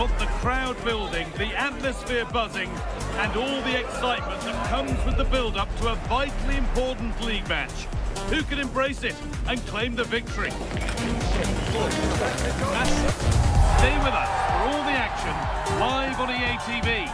got the crowd building, the atmosphere buzzing, and all the excitement that comes with the build-up to a vitally important league match. Who can embrace it and claim the victory? Stay with us for all the action, live on EA TV.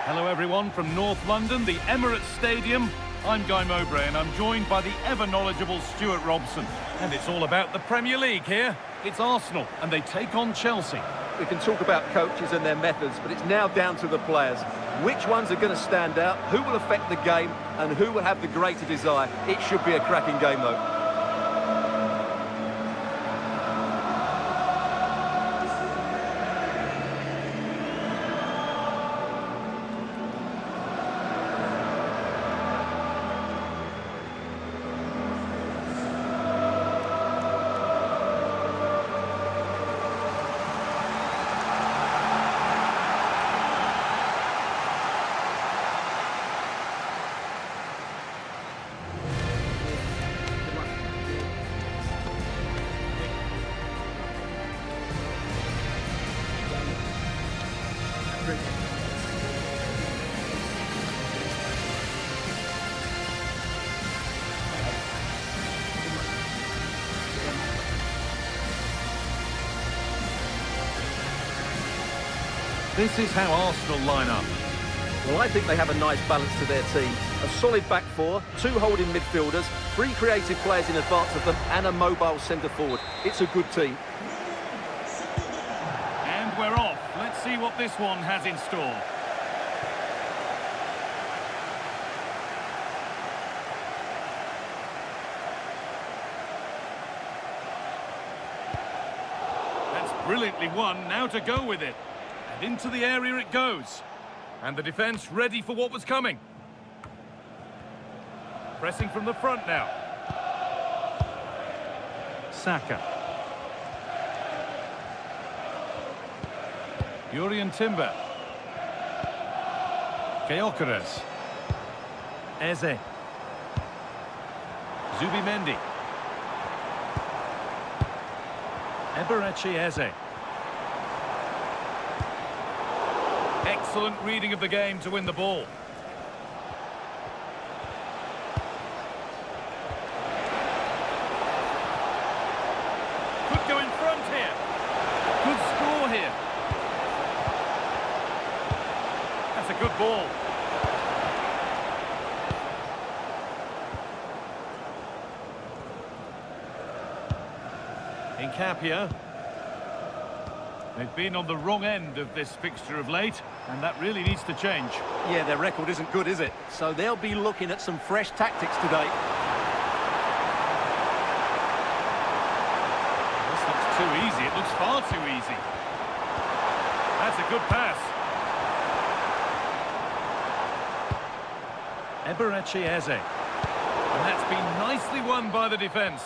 Hello everyone from North London, the Emirates Stadium. I'm Guy Mowbray and I'm joined by the ever-knowledgeable Stuart Robson. And it's all about the Premier League here. It's Arsenal and they take on Chelsea. We can talk about coaches and their methods, but it's now down to the players. Which ones are going to stand out, who will affect the game, and who will have the greater desire. It should be a cracking game, though. This is how Arsenal line up. Well, I think they have a nice balance to their team. A solid back four, two holding midfielders, three creative players in advance of them, and a mobile centre-forward. It's a good team. And we're off. Let's see what this one has in store. That's brilliantly won. Now to go with it. And into the area it goes. And the defence ready for what was coming. Pressing from the front now. Saka. Jurrien Timber. Gyökeres. Eze. Zubimendi. Eberechi Eze. Excellent reading of the game to win the ball. Could go in front here. Good score here. That's a good ball. Nkapia. They've been on the wrong end of this fixture of late, and that really needs to change. Yeah, their record isn't good, is it? So they'll be looking at some fresh tactics today. This looks too easy. It looks far too easy. That's a good pass. Eberechi Eze. And that's been nicely won by the defence.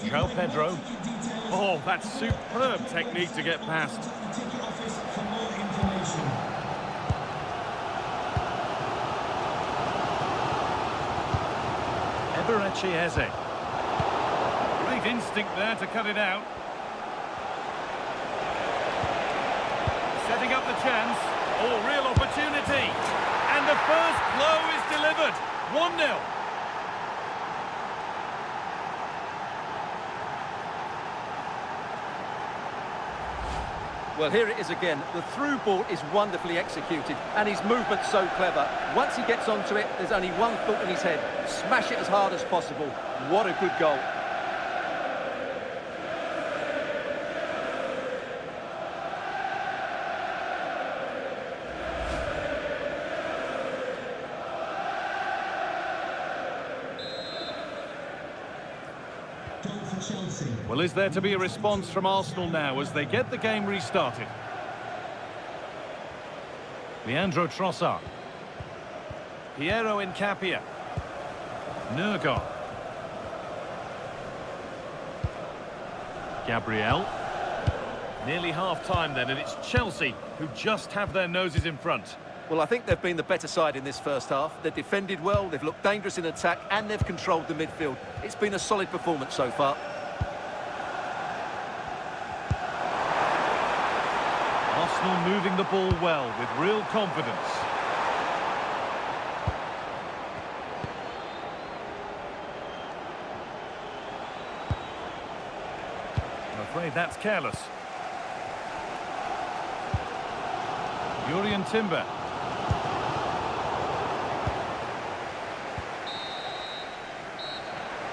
João Pedro. Oh, that's superb technique to get past. Eberechi Eze. Great instinct there to cut it out. Setting up the chance. Oh, real opportunity. And the first blow is delivered. 1-0. Well, here it is again. The through ball is wonderfully executed, and his movement's so clever. Once he gets onto it, there's only one thought in his head. Smash it as hard as possible. What a good goal. Well, is there to be a response from Arsenal now as they get the game restarted? Leandro Trossard. Piero Nkapia. Nurgard. Gabriel. Nearly half-time then, and it's Chelsea who just have their noses in front. Well, I think they've been the better side in this first half. They've defended well, they've looked dangerous in attack, and they've controlled the midfield. It's been a solid performance so far. Arsenal moving the ball well with real confidence. I'm afraid that's careless. Jurrien Timber.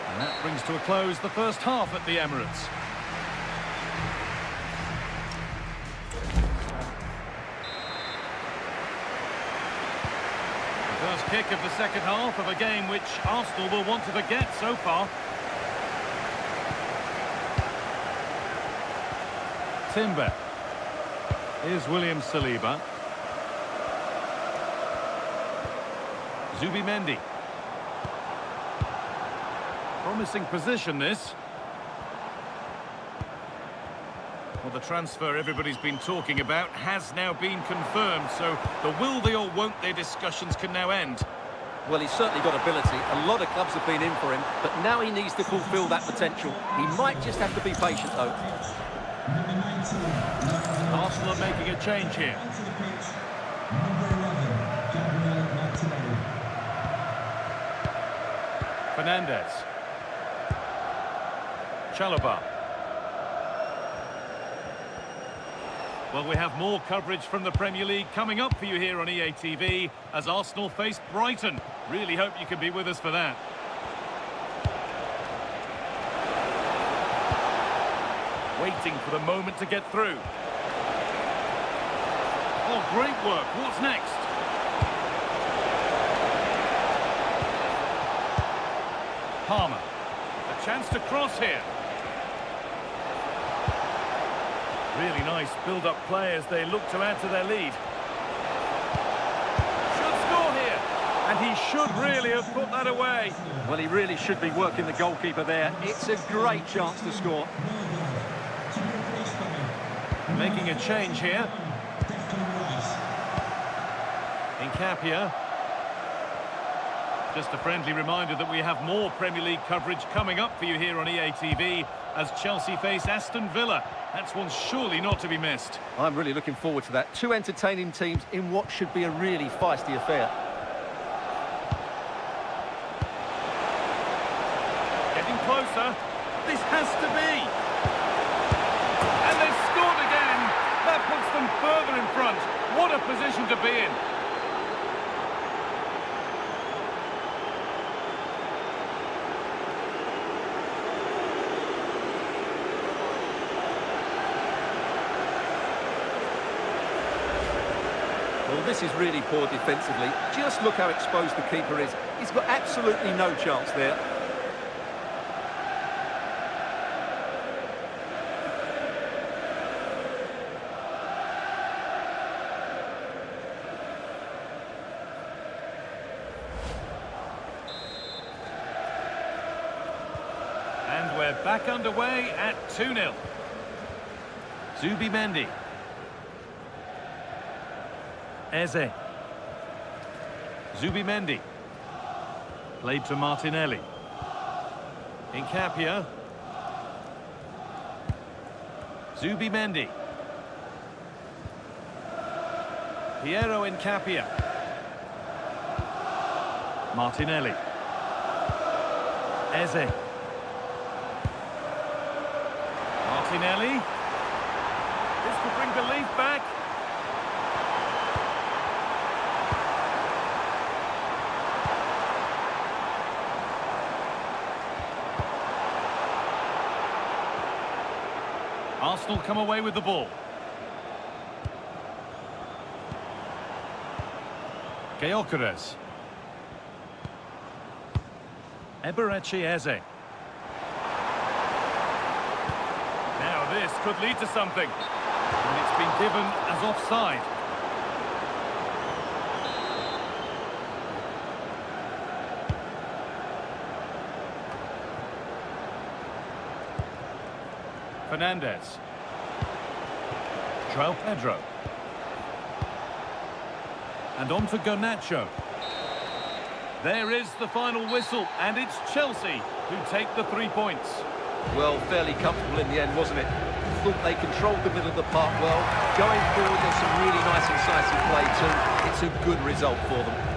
And that brings to a close the first half at the Emirates. The first kick of the second half of a game which Arsenal will want to forget so far. Timber. Here's William Saliba. Zubimendi. Promising position, this. Well, the transfer everybody's been talking about has now been confirmed, so the will they or won't they discussions can now end. Well, he's certainly got ability. A lot of clubs have been in for him, but now he needs to fulfil that potential. He might just have to be patient, though. Arsenal are making a change here. Fernandez. Chalobah. Well, we have more coverage from the Premier League coming up for you here on EA TV as Arsenal face Brighton. Really hope you can be with us for that. Waiting for the moment to get through. Oh, great work. What's next? Palmer. A chance to cross here. Really nice build-up play as they look to add to their lead. Should score here. And he should really have put that away. Well, he really should be working the goalkeeper there. It's a great chance to score. Making a change here. Nkapia. Just a friendly reminder that we have more Premier League coverage coming up for you here on EA TV as Chelsea face Aston Villa. That's one surely not to be missed. I'm really looking forward to that. Two entertaining teams in what should be a really feisty affair. Getting closer. This has to be. And they've scored again. That puts them further in front. What a position to be in. Well, this is really poor defensively. Just look how exposed the keeper is. He's got absolutely no chance there. And we're back underway at 2-0. Zubimendi. Eze. Zubimendi. Played to Martinelli. Nkapia. Zubimendi. Piero Nkapia. Martinelli. Eze. Martinelli. This could bring belief back. Arsenal come away with the ball. Gyökeres. Eberechi Eze. Now this could lead to something. And it's been given as offside. Fernandez. João Pedro. And on to Garnacho. There is the final whistle, and it's Chelsea who take the 3 points. Well, fairly comfortable in the end, wasn't it? Thought they controlled the middle of the park well. Going forward, there's some really nice incisive play too. It's a good result for them.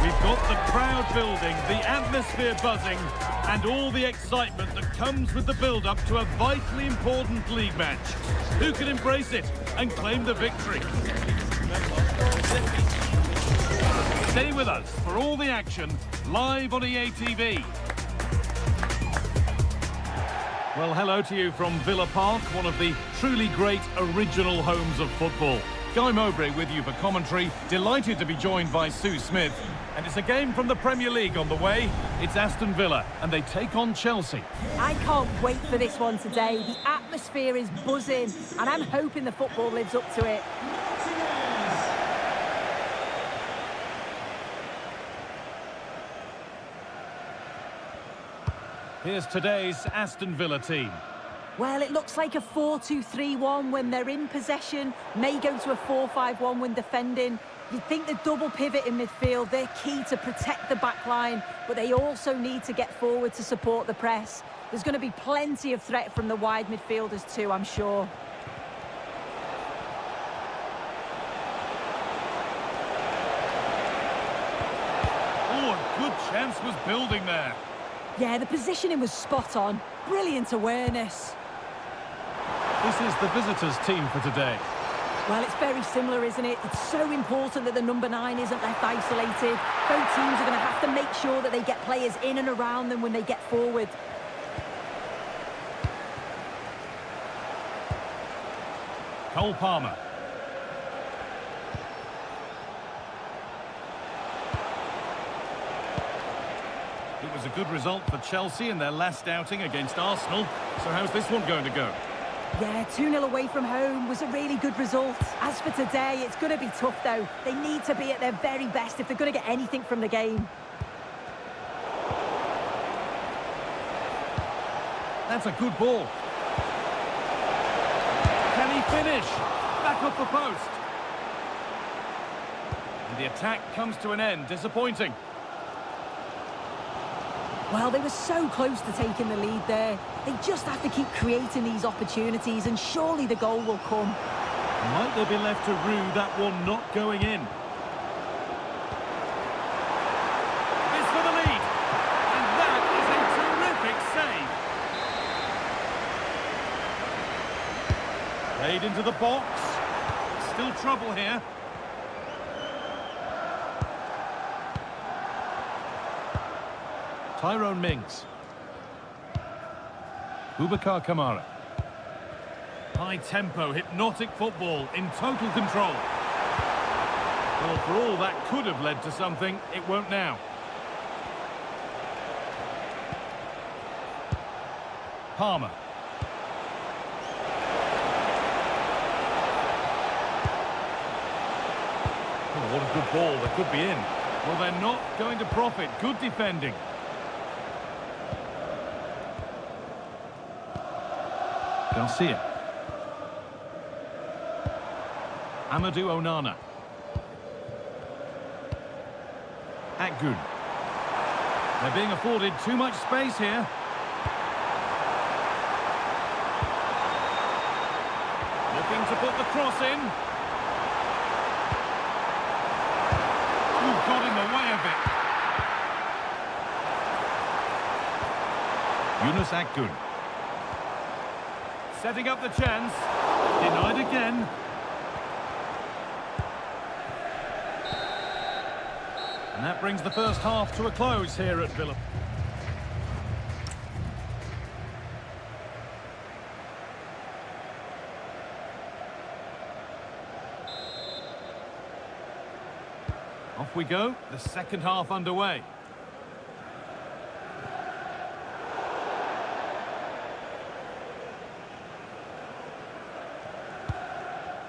We've got the crowd building, the atmosphere buzzing, and all the excitement that comes with the build-up to a vitally important league match. Who can embrace it and claim the victory? Stay with us for all the action, live on EA TV. Well, hello to you from Villa Park, one of the truly great original homes of football. Guy Mowbray with you for commentary. Delighted to be joined by Sue Smith. And it's a game from the Premier League on the way. It's Aston Villa, and they take on Chelsea. I can't wait for this one today. The atmosphere is buzzing, and I'm hoping the football lives up to it. Here's today's Aston Villa team. Well, it looks like a 4-2-3-1 when they're in possession. May go to a 4-5-1 when defending. You'd think the double pivot in midfield, they're key to protect the back line, but they also need to get forward to support the press. There's going to be plenty of threat from the wide midfielders too, I'm sure. Oh, a good chance was building there. Yeah, the positioning was spot on. Brilliant awareness. This is the visitors' team for today. Well, it's very similar, isn't it? It's so important that the number 9 isn't left isolated. Both teams are going to have to make sure that they get players in and around them when they get forward. Cole Palmer. It was a good result for Chelsea in their last outing against Arsenal. So how's this one going to go? Yeah, 2-0 away from home was a really good result. As for today, it's going to be tough, though. They need to be at their very best if they're going to get anything from the game. That's a good ball. Can he finish? Back up the post. And the attack comes to an end. Disappointing. Well, they were so close to taking the lead there. They just have to keep creating these opportunities, and surely the goal will come. Might they be left to rue that one not going in? It's for the lead. And that is a terrific save. Played into the box. Still trouble here. Tyrone Mings. Boubacar Kamara. High tempo, hypnotic football in total control. Well, for all that could have led to something, it won't now. Palmer. Oh, what a good ball, that could be in. Well, they're not going to profit. Good defending. Garcia. Amadou Onana. Akgun. They're being afforded too much space here. Looking to put the cross in. Ooh, got in the way of it. Yunus Akgun. Setting up the chance. Denied again. And that brings the first half to a close here at Villa. Off we go, the second half underway.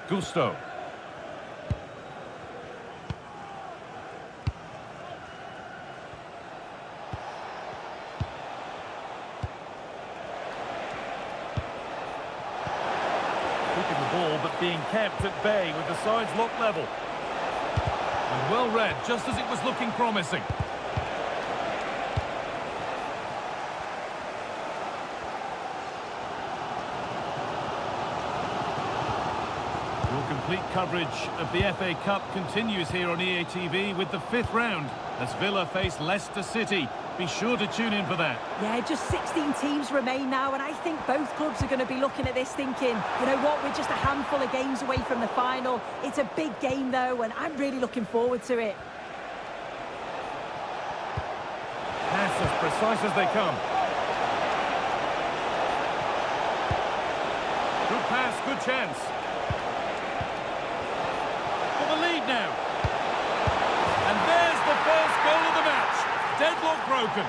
Gusto. Keeping the ball but being kept at bay with the sides locked level. And well read, just as it was looking promising. Complete coverage of the FA Cup continues here on EA TV with the fifth round as Villa face Leicester City. Be sure to tune in for that. Yeah, just 16 teams remain now, and I think both clubs are going to be looking at this thinking, you know what, we're just a handful of games away from the final. It's a big game, though, and I'm really looking forward to it. Pass as precise as they come. Good pass, good chance. Lead now. And there's the first goal of the match. Deadlock broken.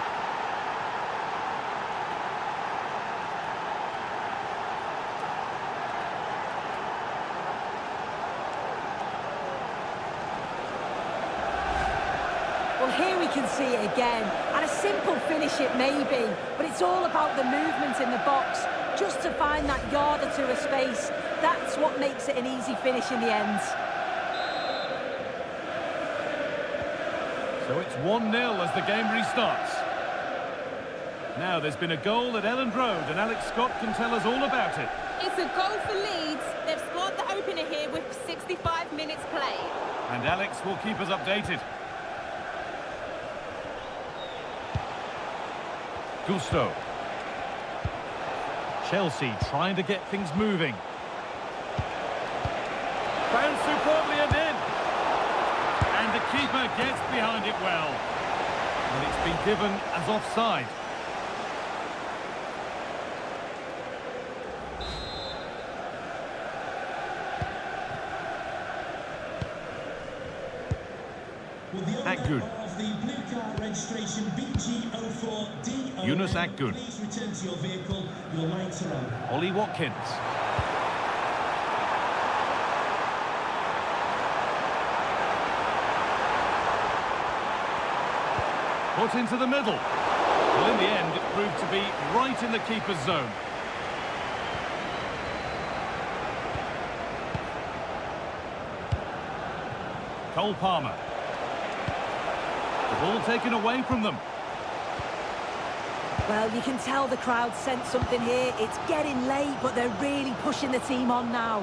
Well, here we can see it again. And a simple finish it may be, but it's all about the movement in the box. Just to find that yard or two of space, that's what makes it an easy finish in the end. So it's 1-0 as the game restarts. Now there's been a goal at Elland Road and Alex Scott can tell us all about it. It's a goal for Leeds. They've scored the opener here with 65 minutes played. And Alex will keep us updated. Gusto. Chelsea trying to get things moving. Found superbly and in. And the keeper gets behind it well. And it's been given as offside. Akgun. have the blue car registration BG04DO. Yunus Akgün. Please return to your vehicle. Your lights are on. Ollie Watkins. Put into the middle. Well, in the end, it proved to be right in the keeper's zone. Cole Palmer. The ball taken away from them. Well, you can tell the crowd sensed something here. It's getting late, but they're really pushing the team on now.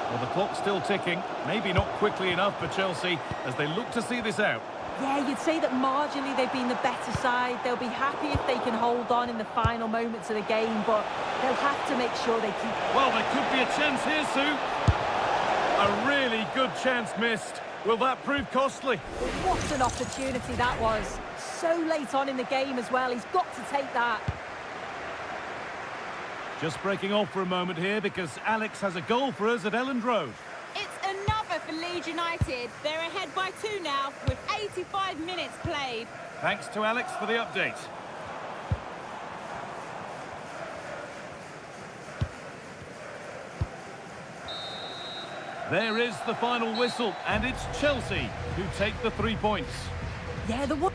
Well, the clock's still ticking. Maybe not quickly enough for Chelsea as they look to see this out. Yeah, you'd say that marginally they've been the better side. They'll be happy if they can hold on in the final moments of the game, but they'll have to make sure they keep... Well, there could be a chance here, Sue. A really good chance missed. Will that prove costly? What an opportunity that was. So late on in the game as well. He's got to take that. Just breaking off for a moment here because Alex has a goal for us at Elland Road. It's another for Leeds United. They're ahead by 2 now with 85 minutes played. Thanks to Alex for the update. There is the final whistle, and it's Chelsea who take the 3 points. Yeah, the one...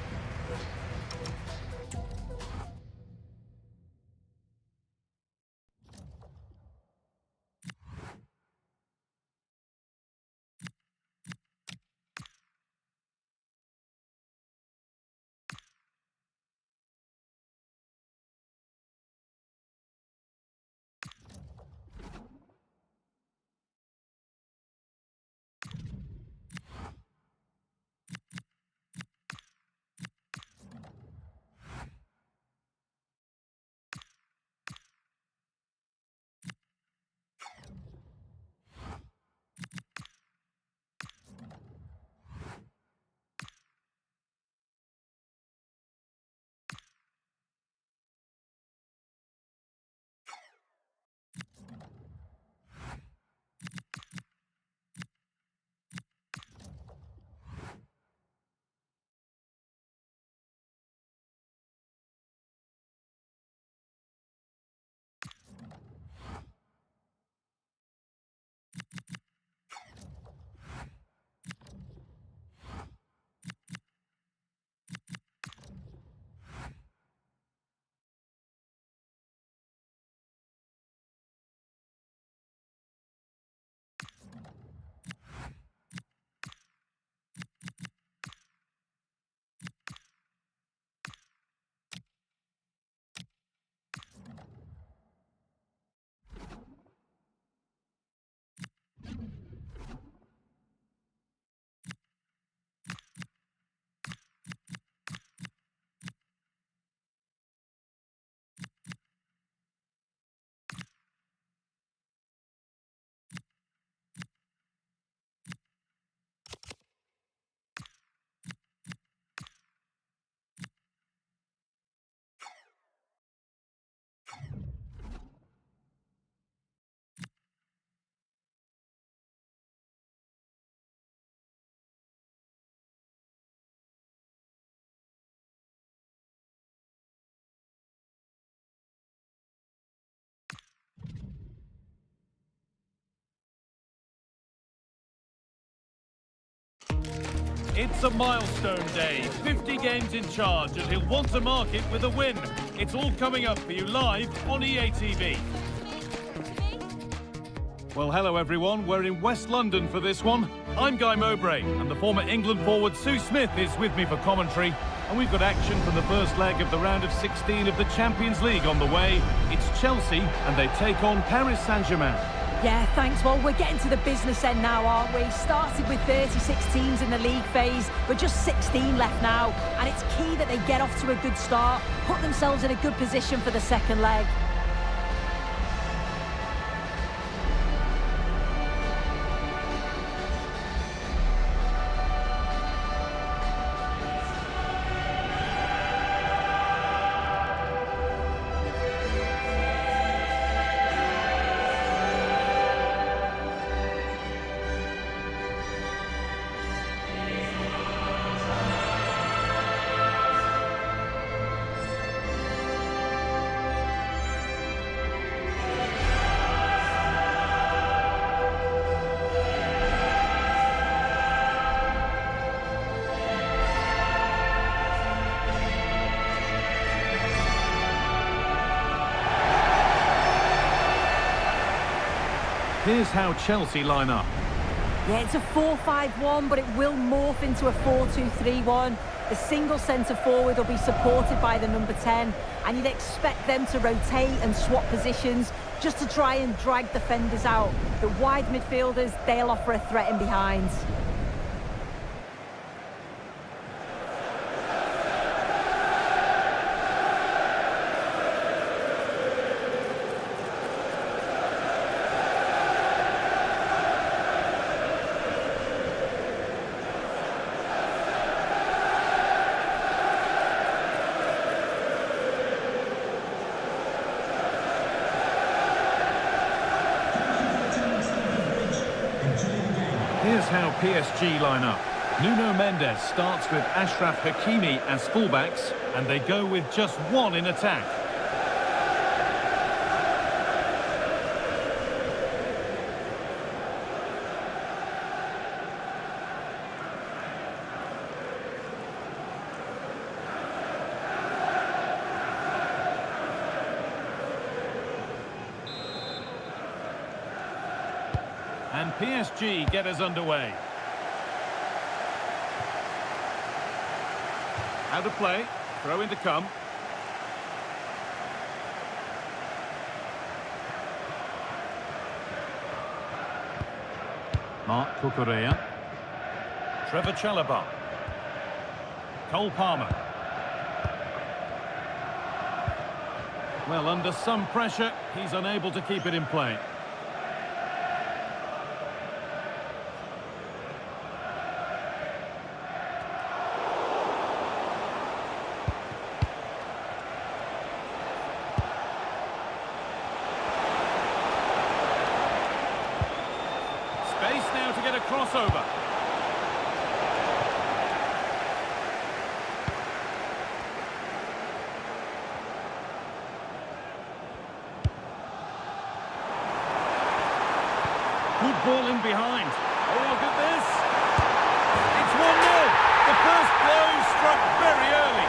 It's a milestone day, 50 games in charge, and he'll want to mark it with a win. It's all coming up for you live on EA TV. Well, hello everyone, we're in West London for this one. I'm Guy Mowbray, and the former England forward Sue Smith is with me for commentary. And we've got action from the first leg of the round of 16 of the Champions League on the way. It's Chelsea, and they take on Paris Saint-Germain. Yeah, thanks. Well, we're getting to the business end now, aren't we? Started with 36 teams in the league phase, but just 16 left now. And it's key that they get off to a good start, put themselves in a good position for the second leg. Here's how Chelsea line up. Yeah, it's a 4-5-1, but it will morph into a 4-2-3-1. The single centre-forward will be supported by the number 10, and you'd expect them to rotate and swap positions just to try and drag defenders out. The wide midfielders, they'll offer a threat in behind. Here's how PSG line up. Nuno Mendes starts with Achraf Hakimi as fullbacks, and they go with just one in attack. And PSG get us underway. How to play, throw in to come. Marc Cucurella. Trevor Chalobah. Cole Palmer. Well, under some pressure, he's unable to keep it in play. Space now to get a crossover. Good ball in behind. Oh, look at this. It's 1-0. The first blow struck very early.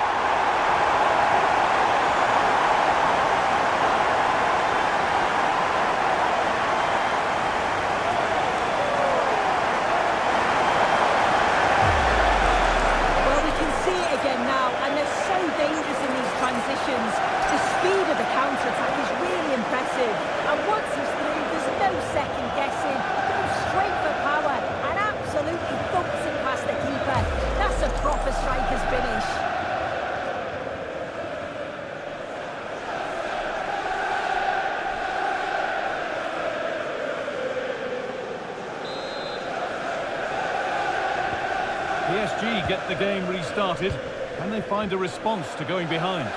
Well, we can see it again now, and they're so dangerous in these transitions. The speed of the counter-attack is really impressive. And once he's through, there's no second guessing. Goes straight for power and absolutely thumps it past the keeper. That's a proper striker's finish. PSG get the game restarted, and they find a response to going behind.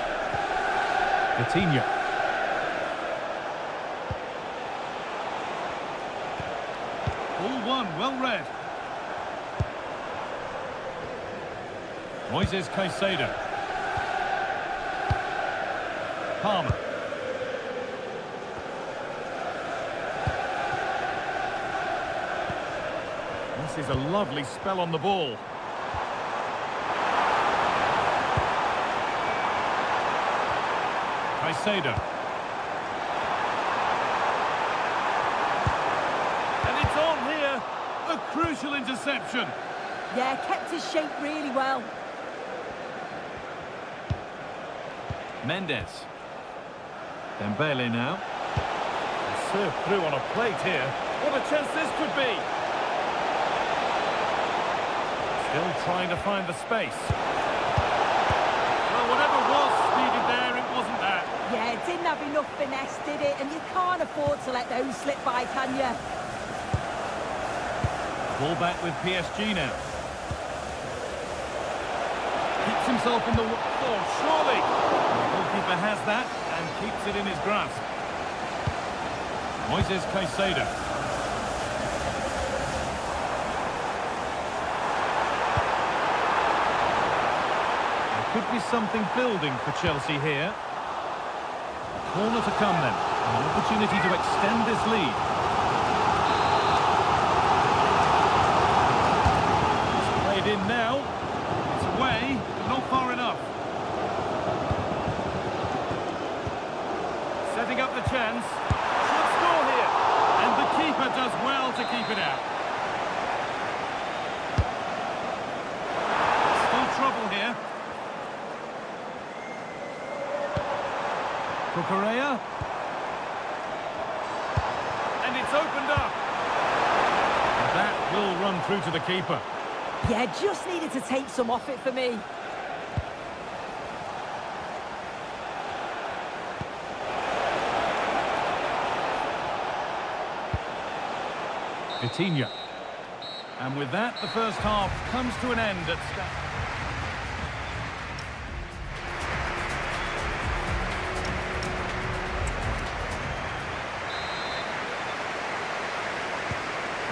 Coutinho. Ball one, well read. Moises Caicedo. Palmer. This is a lovely spell on the ball. Caicedo. And it's on here. A crucial interception. Yeah, kept his shape really well. Mendes. Dembele now. Served through on a plate here. What a chance this could be. Still trying to find the space. Well, whatever was needed there, it wasn't that. Yeah, it didn't have enough finesse, did it? And you can't afford to let those slip by, can you? Ball back with PSG now. Keeps himself in the... Oh, surely! The goalkeeper has that and keeps it in his grasp. Moises Caicedo. There could be something building for Chelsea here. A corner to come then. An opportunity to extend this lead. In now, it's away, but not far enough. Setting up the chance, should score here, and the keeper keep it out. Still trouble here. Cucurella. And it's opened up. And that will run through to the keeper. Yeah, just needed to take some off it for me. Vitinha. And with that, the first half comes to an end at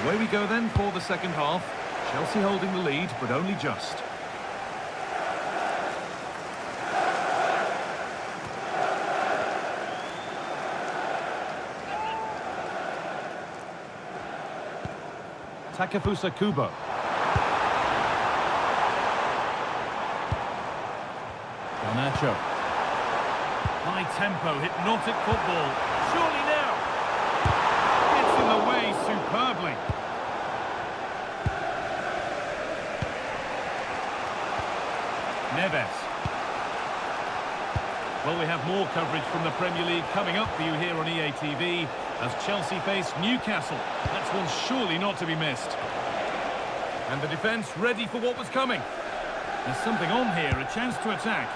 Away we go then for the second half. Chelsea holding the lead, but only just. Takefusa Kubo. Garnacho. High tempo, hypnotic football. Surely now. Gets in the way superbly. Neves. Well, we have more coverage from the Premier League coming up for you here on EA TV as Chelsea face Newcastle. That's one surely not to be missed. And the defence ready for what was coming. There's something on here, a chance to attack.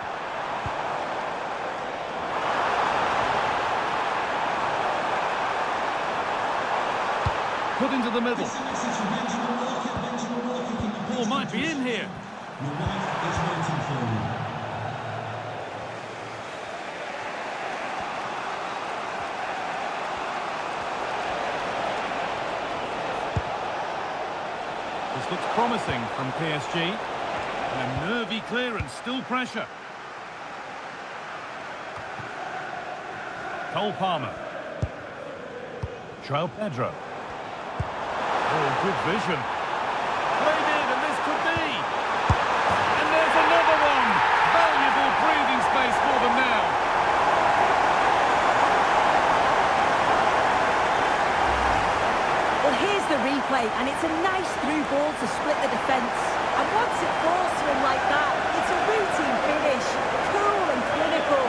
Put into the middle. Ball might be in here. Your wife is waiting for you. This looks promising from PSG. And a nervy clearance, still pressure. Cole Palmer. João Pedro. Oh, good vision. Played in, and this could be. And there's another one. Valuable breathing space for them now. Well, here's the replay, and it's a nice through ball to split the defence. And once it falls to him like that, it's a routine finish. Cool and clinical.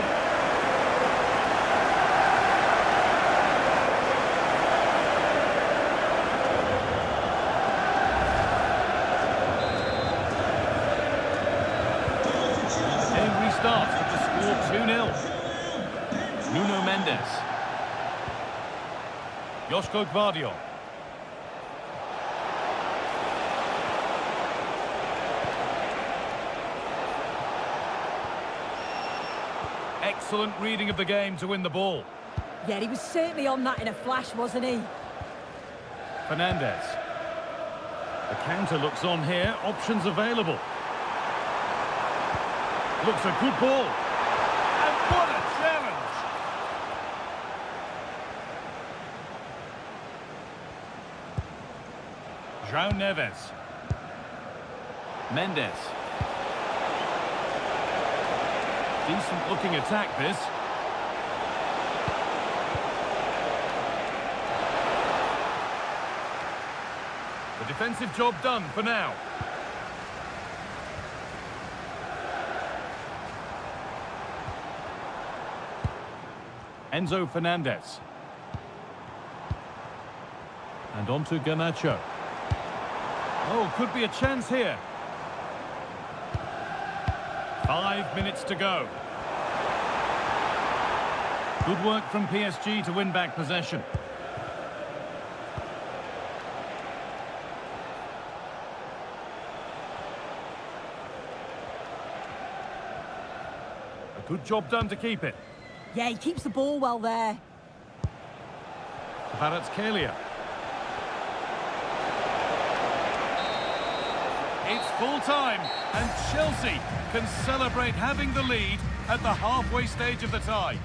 Starts with the score 2-0. Nuno Mendes. Joško Gvardiol. Excellent reading of the game to win the ball. Yeah, he was certainly on that in a flash, wasn't he? Fernandez. The counter looks on here. Options available. Looks a good ball. And what a challenge! João Neves. Mendes. Decent looking attack, this. The defensive job done for now. Enzo Fernandez. And on to Garnacho. Oh, could be a chance here. 5 minutes to go. Good work from PSG to win back possession. A good job done to keep it. Yeah, he keeps the ball well there. Kvaratskhelia. It's full time, and Chelsea can celebrate having the lead at the halfway stage of the tie.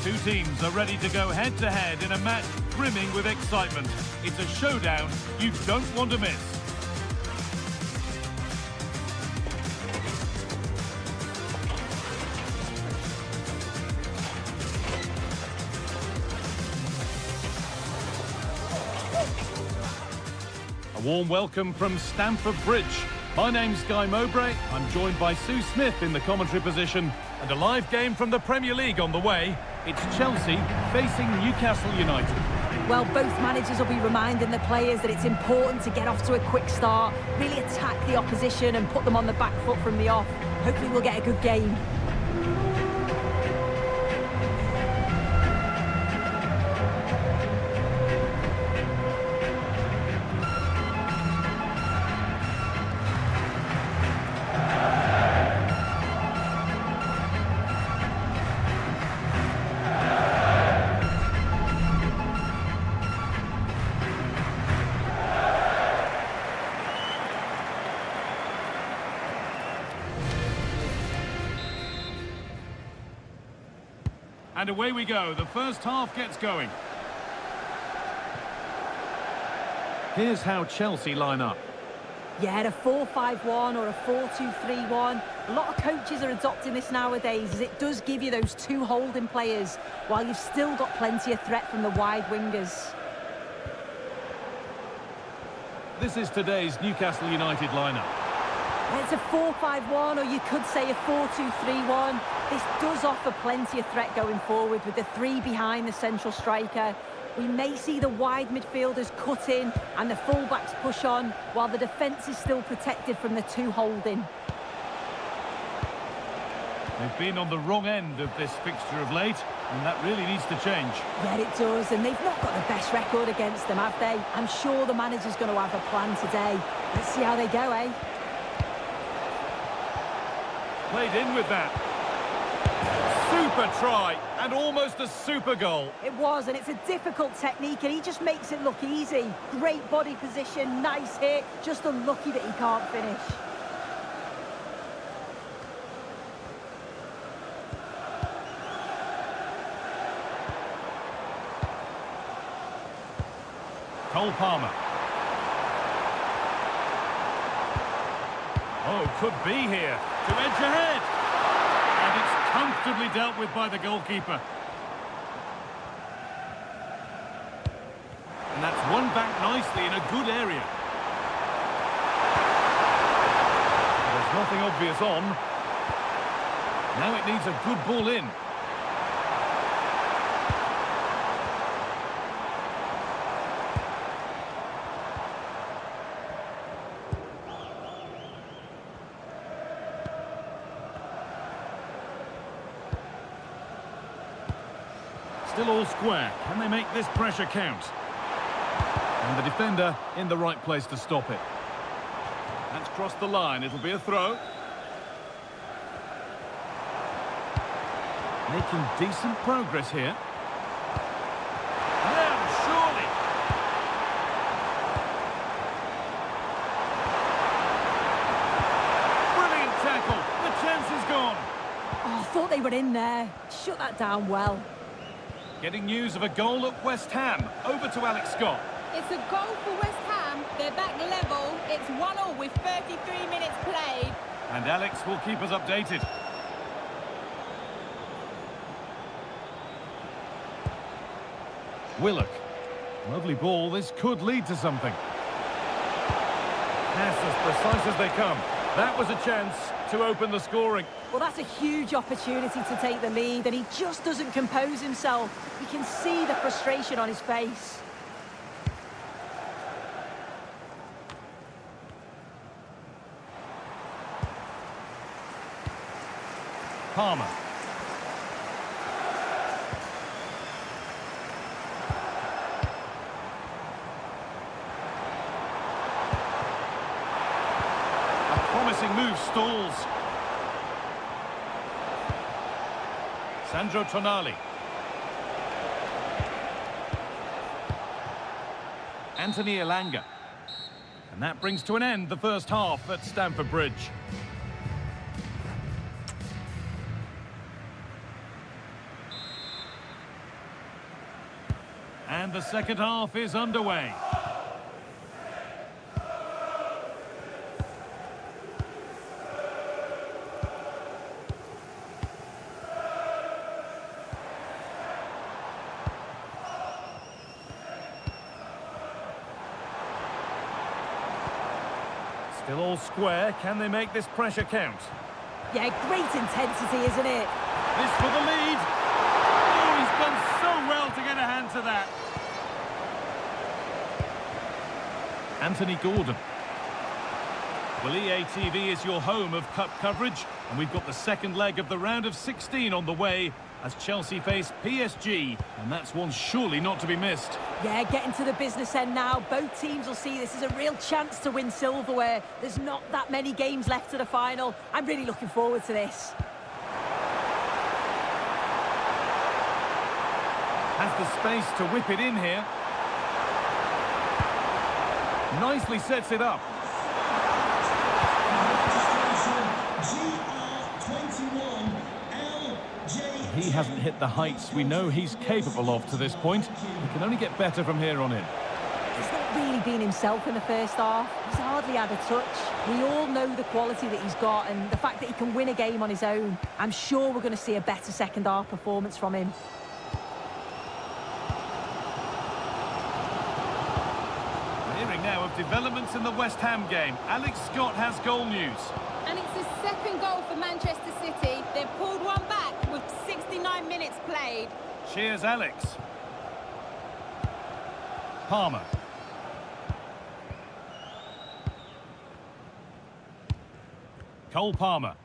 Two teams are ready to go head-to-head in a match brimming with excitement. It's a showdown you don't want to miss. A warm welcome from Stamford Bridge. My name's Guy Mowbray. I'm joined by Sue Smith in the commentary position. And a live game from the Premier League on the way. It's Chelsea facing Newcastle United. Well, both managers will be reminding the players that it's important to get off to a quick start, really attack the opposition and put them on the back foot from the off. Hopefully we'll get a good game. And away we go. The first half gets going. Here's how Chelsea line up. Yeah, a 4-5-1 or a 4-2-3-1. A lot of coaches are adopting this nowadays as it does give you those two holding players while you've still got plenty of threat from the wide wingers. This is today's Newcastle United lineup. It's a 4-5-1 or you could say a 4-2-3-1. This does offer plenty of threat going forward with the three behind the central striker. We may see the wide midfielders cut in and the fullbacks push on while the defence is still protected from the two holding. They've been on the wrong end of this fixture of late, and that really needs to change. Yeah, it does, and they've not got the best record against them, have they? I'm sure the manager's going to have a plan today. Let's see how they go, eh? Played in with that. Super try, and almost a super goal. It was, and it's a difficult technique, and he just makes it look easy. Great body position, nice hit, just unlucky that he can't finish. Cole Palmer. Oh, could be here. To edge ahead. And it's comfortably dealt with by the goalkeeper. And that's won back nicely in a good area. There's nothing obvious on. Now it needs a good ball in. Still all square. Can they make this pressure count? And the defender in the right place to stop it. That's crossed the line. It'll be a throw. Making decent progress here. Now, surely. Brilliant tackle. The chance is gone. Oh, I thought they were in there. Shut that down well. Getting news of a goal at West Ham. Over to Alex Scott. It's a goal for West Ham. They're back level. It's 1-1 with 33 minutes played. And Alex will keep us updated. Willock. Lovely ball. This could lead to something. Pass as precise as they come. That was a chance to open the scoring. Well, that's a huge opportunity to take the lead, and he just doesn't compose himself. You can see the frustration on his face. Palmer. A promising move stalls. Sandro Tonali. Anthony Elanga. And that brings to an end the first half at Stamford Bridge. the second half is underway. Still all square. Can they make this pressure count? Yeah, great intensity, isn't it? This for the lead. Oh, he's done so well to get a hand to that. Anthony Gordon. Well, EA TV is your home of cup coverage, and we've got the second leg of the round of 16 on the way as Chelsea face PSG, and that's one surely not to be missed. Yeah, getting to the business end now. Both teams will see this as a real chance to win silverware. There's not that many games left to the final. I'm really looking forward to this. Has the space to whip it in here. Nicely sets it up. He hasn't hit the heights we know he's capable of to this point. He can only get better from here on in. He's not really been himself in the first half. He's hardly had a touch. We all know the quality that he's got and the fact that he can win a game on his own. I'm sure we're going to see a better second half performance from him. Hearing now of developments in the West Ham game. Alex Scott has goal news. And it's the second goal for Manchester City. They've pulled one back with 69 minutes played. Cheers, Alex. Palmer. Cole Palmer.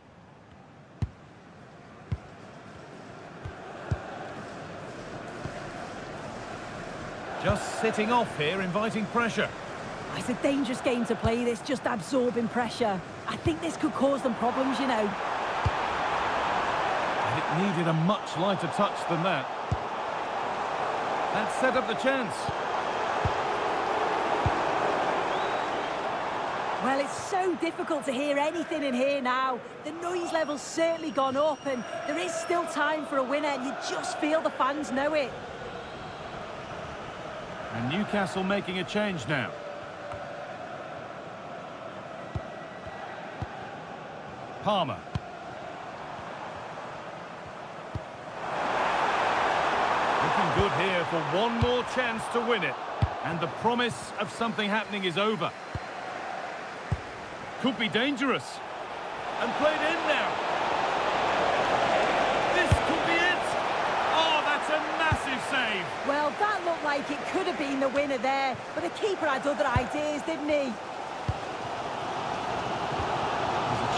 Just sitting off here, inviting pressure. It's a dangerous game to play this, just absorbing pressure. I think this could cause them problems, you know. And it needed a much lighter touch than that. That set up the chance. Well, it's so difficult to hear anything in here now. The noise level's certainly gone up and there is still time for a winner and you just feel the fans know it. And Newcastle making a change now. Palmer. Looking good here for one more chance to win it. And the promise of something happening is over. Could be dangerous. And played in now. This could be it. Oh, that's a massive save. Well, that looked like it could have been the winner there, but the keeper had other ideas, didn't he?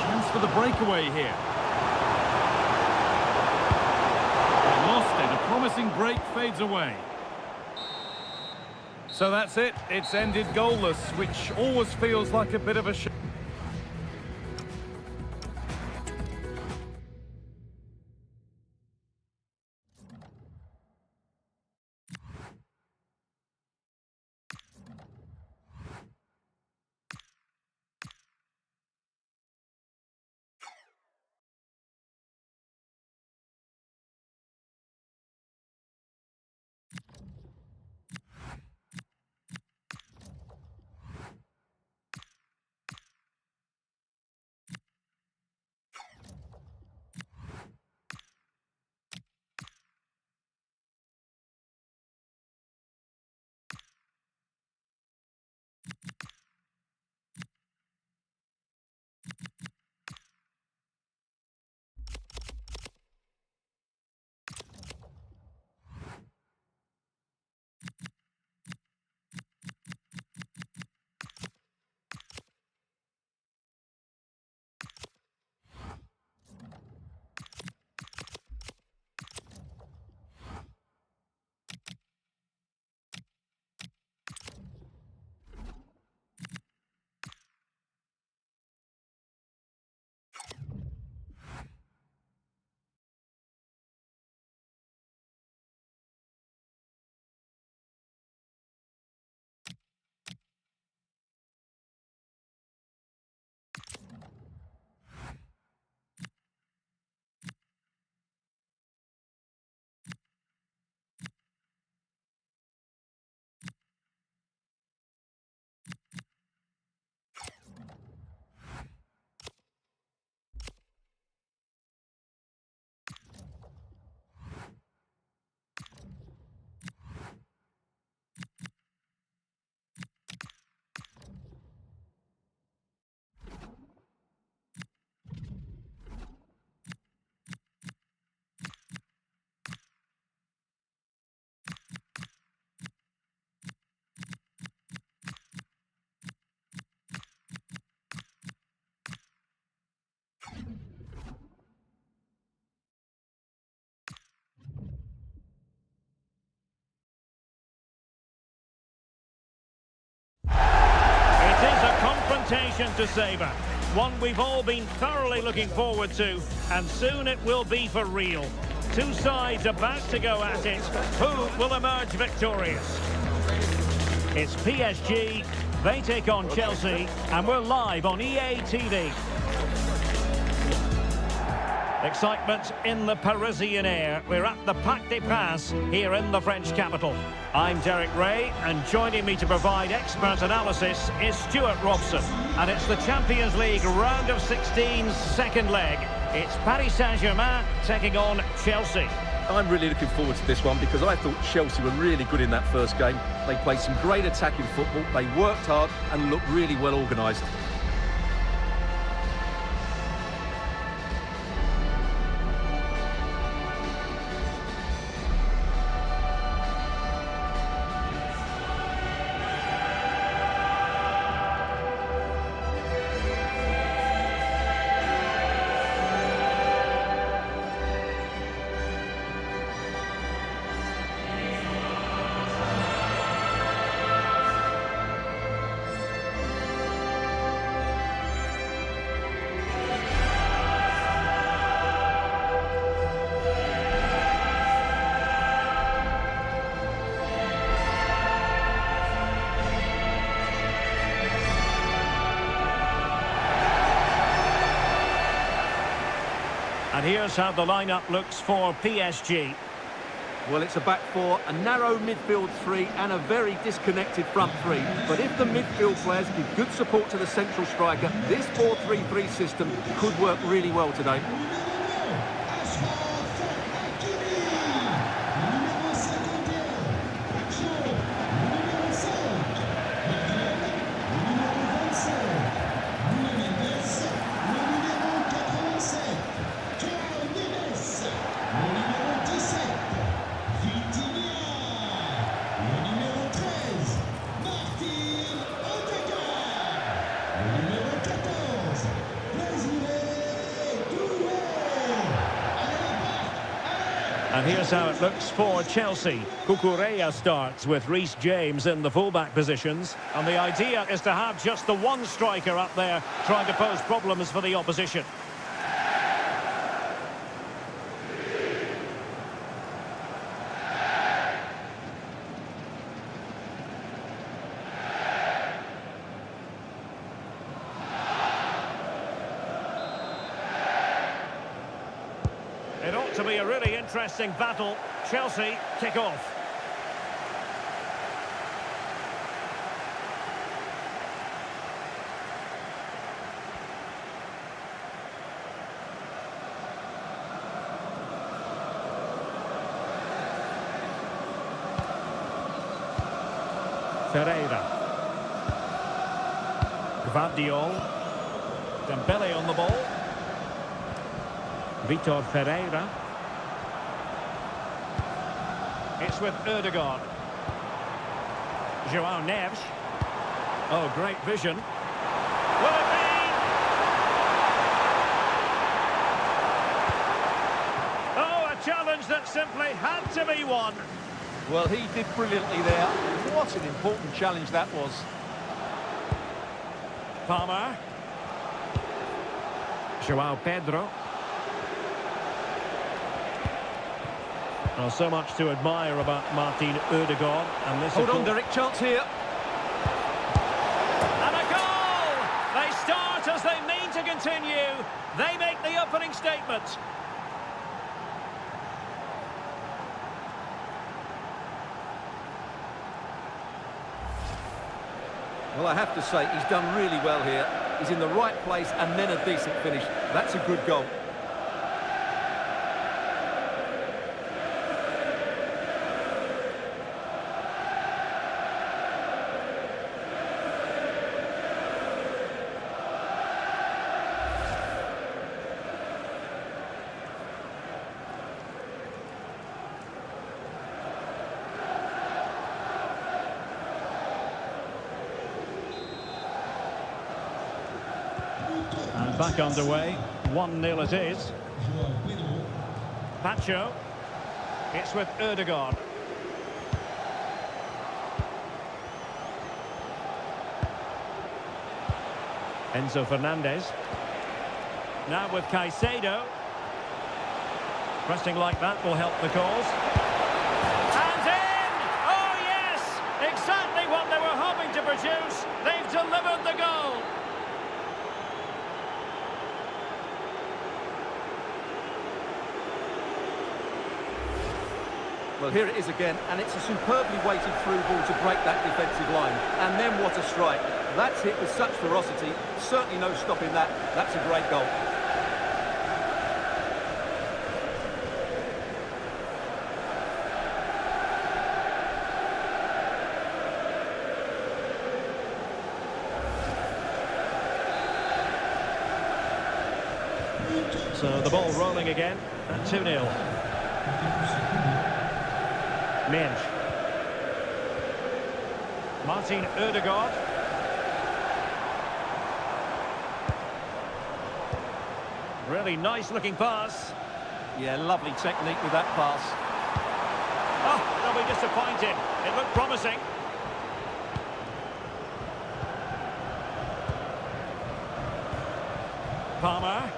Chance for the breakaway here. They lost it. A promising break fades away. So that's it. It's ended goalless, which always feels like a bit of a shock. confrontation to savour. One we've all been thoroughly looking forward to, and soon it will be for real. Two sides about to go at it. Who will emerge victorious? It's PSG, they take on Chelsea, and we're live on EA TV. Excitement in the Parisian air. We're at the Parc des Princes here in the French capital. I'm Derek Ray, and joining me to provide expert analysis is Stuart Robson. And it's the Champions League round of 16's second leg. It's Paris Saint-Germain taking on Chelsea. I'm really looking forward to this one because I thought Chelsea were really good in that first game. They played some great attacking football, they worked hard and looked really well organised. And here's how the lineup looks for PSG. Well, it's a back four, a narrow midfield three and a very disconnected front three. But if the midfield players give good support to the central striker, this 4-3-3 system could work really well today. And here's how it looks for Chelsea. Cucurella starts with Reece James in the fullback positions. And the idea is to have just the one striker up there trying to pose problems for the opposition. It ought to be a really interesting battle. Chelsea kick off. Ferreira. Gvardiol. Dembele on the ball. Vitor Ferreira. It's with Ødegaard. João Neves. Oh, great vision. Will it be? Oh, a challenge that simply had to be won. Well, he did brilliantly there. What an important challenge that was. Palmer. João Pedro. Well, so much to admire about Martin Ødegaard. And this Hold on, Derek, chance here. And a goal! They start as they mean to continue. They make the opening statement. Well, I have to say, he's done really well here. He's in the right place and then a decent finish. That's a good goal. And back underway. 1-0 it is. Pacho. It's with Ødegaard. Enzo Fernandez. Now with Caicedo. Pressing like that will help the cause. And in! Oh yes! Exactly what they were hoping to produce. They've delivered the goal. Well, here it is again, and it's a superbly weighted through ball to break that defensive line. And then what a strike. That's hit with such ferocity. Certainly no stopping that. That's a great goal. So the ball rolling again at 2-0. Mensch. Martin Ødegaard. Really nice looking pass. Yeah, lovely technique with that pass. Oh, they'll be disappointed. It looked promising. Palmer.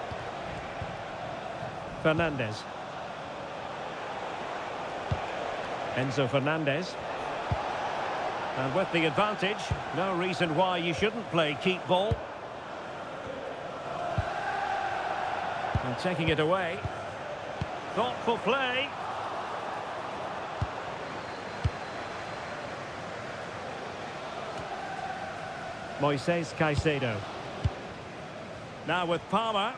Fernandez. Enzo Fernandez. And with the advantage, no reason why you shouldn't play keep ball. And taking it away. Thoughtful play. Moises Caicedo. Now with Palmer.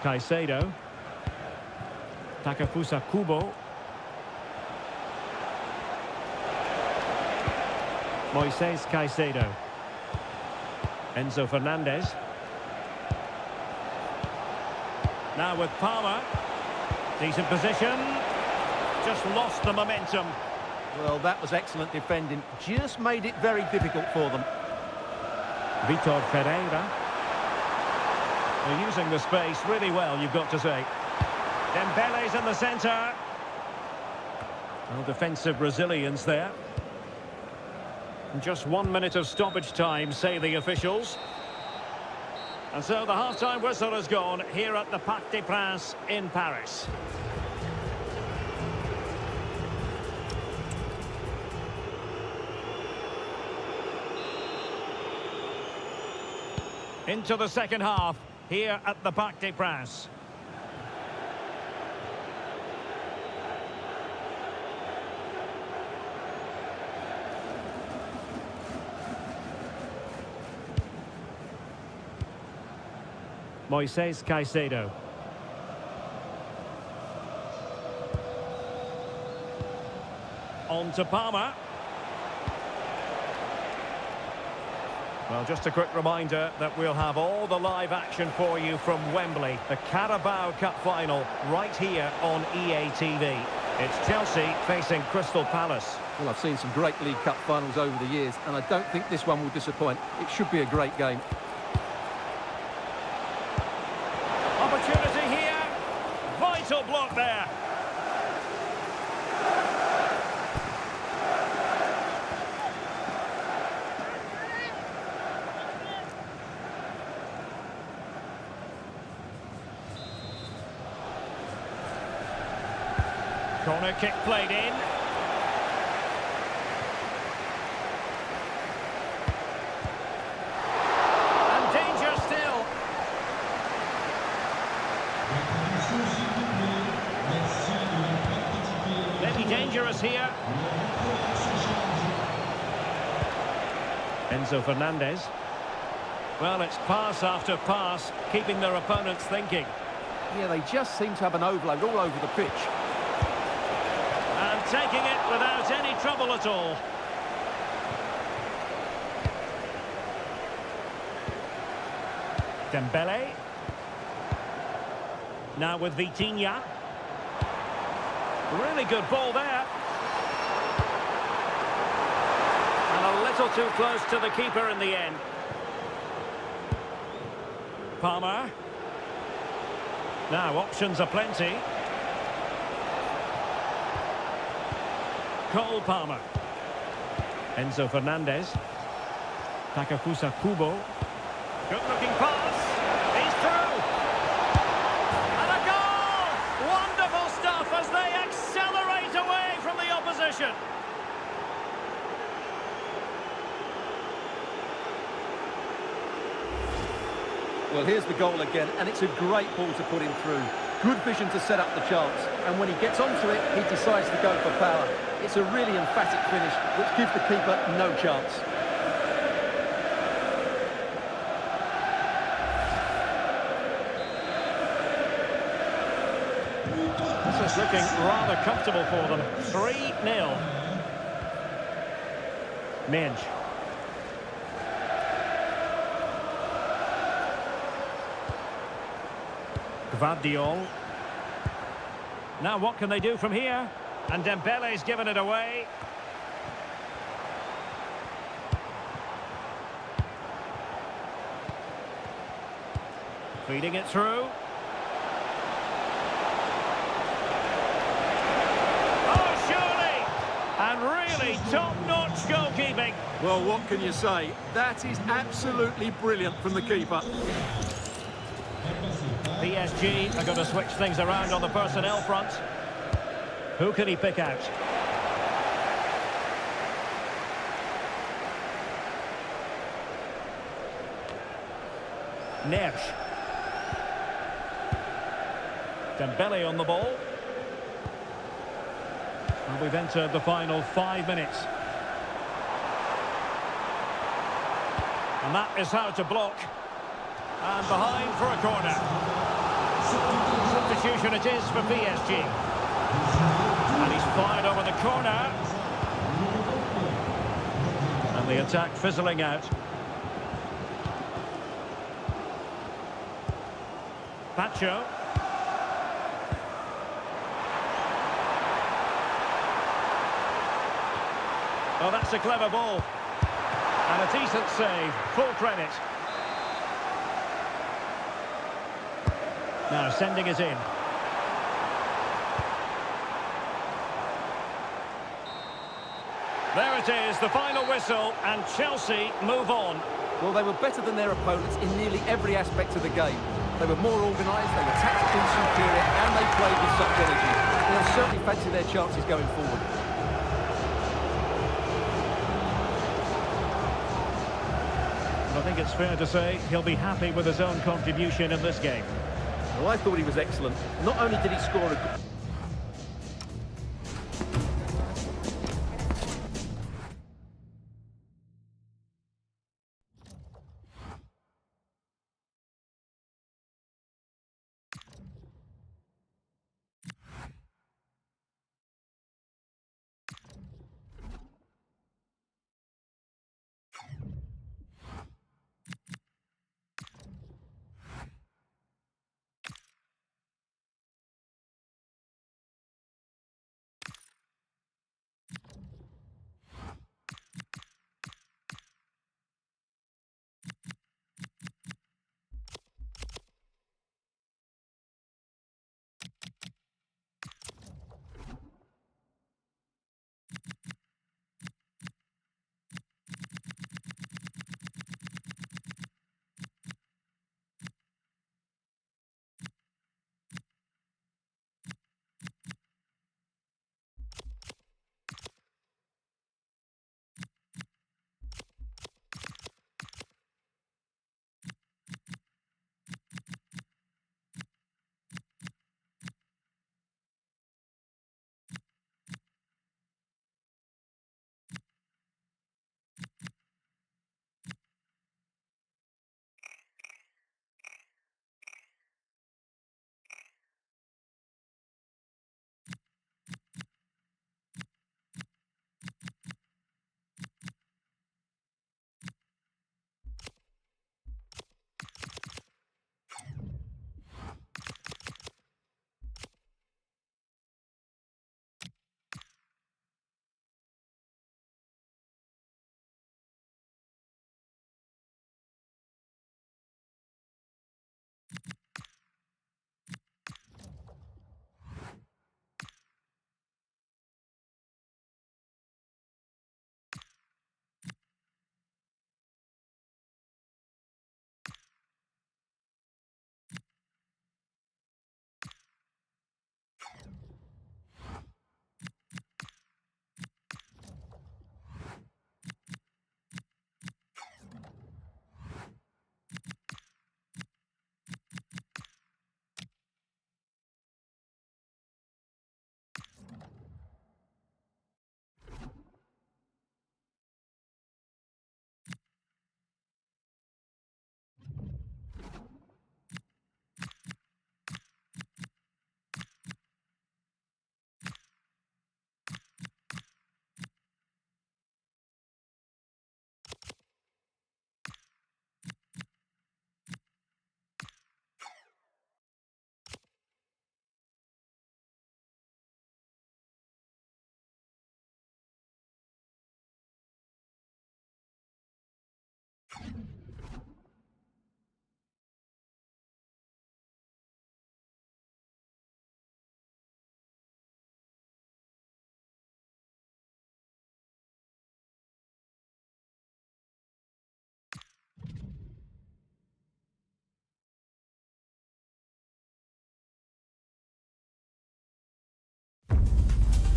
Caicedo. Takefusa Kubo. Moises Caicedo. Enzo Fernandez. Now with Palmer. Decent position. Just lost the momentum. Well, that was excellent defending. Just made it very difficult for them. Vitor Ferreira. They're using the space really well, you've got to say. Dembele's in the centre. Well, defensive resilience there. And just 1 minute of stoppage time, say the officials. And so the half-time whistle has gone here at the Parc des Princes in Paris. Into the second half here at the Parc des Princes. Moises Caicedo. On to Palmer. Well, just a quick reminder that we'll have all the live action for you from Wembley. The Carabao Cup final right here on EA TV. It's Chelsea facing Crystal Palace. Well, I've seen some great League Cup finals over the years, and I don't think this one will disappoint. It should be a great game. Opportunity here. Vital block there. Corner kick played in. And danger still. Maybe dangerous here. Enzo Fernandez. Well, it's pass after pass, keeping their opponents thinking. Yeah, they just seem to have an overload all over the pitch. And taking it without any trouble at all. Dembele. Now with Vitinha. Really good ball there. And a little too close to the keeper in the end. Palmer. Now options are plenty. Cole Palmer. Enzo Fernandez. Takefusa Kubo. Good-looking pass. He's through. And a goal! Wonderful stuff as they accelerate away from the opposition. Well, here's the goal again, and it's a great ball to put him through. Good vision to set up the chance, and when he gets onto it, he decides to go for power. It's a really emphatic finish, which gives the keeper no chance. This is looking rather comfortable for them. 3-0. Midge. Gvardiol. Now what can they do from here? And Dembele's given it away. Feeding it through. Oh, surely! And really top-notch goalkeeping. Well, what can you say? That is absolutely brilliant from the keeper. PSG are going to switch things around on the personnel front. Who can he pick out? Neres. Dembele on the ball. And we've entered the final 5 minutes. And that is how to block. And behind for a corner. Substitution it is for PSG. And he's fired over the corner. And the attack fizzling out. Pacho. Oh, that's a clever ball. And a decent save. Full credit. Now sending it in. There it is, the final whistle, and Chelsea move on. Well, they were better than their opponents in nearly every aspect of the game. They were more organised, they were tactically superior, and they played with such energy. They'll certainly fancy their chances going forward. I think it's fair to say he'll be happy with his own contribution in this game. Well, I thought he was excellent. Not only did he score a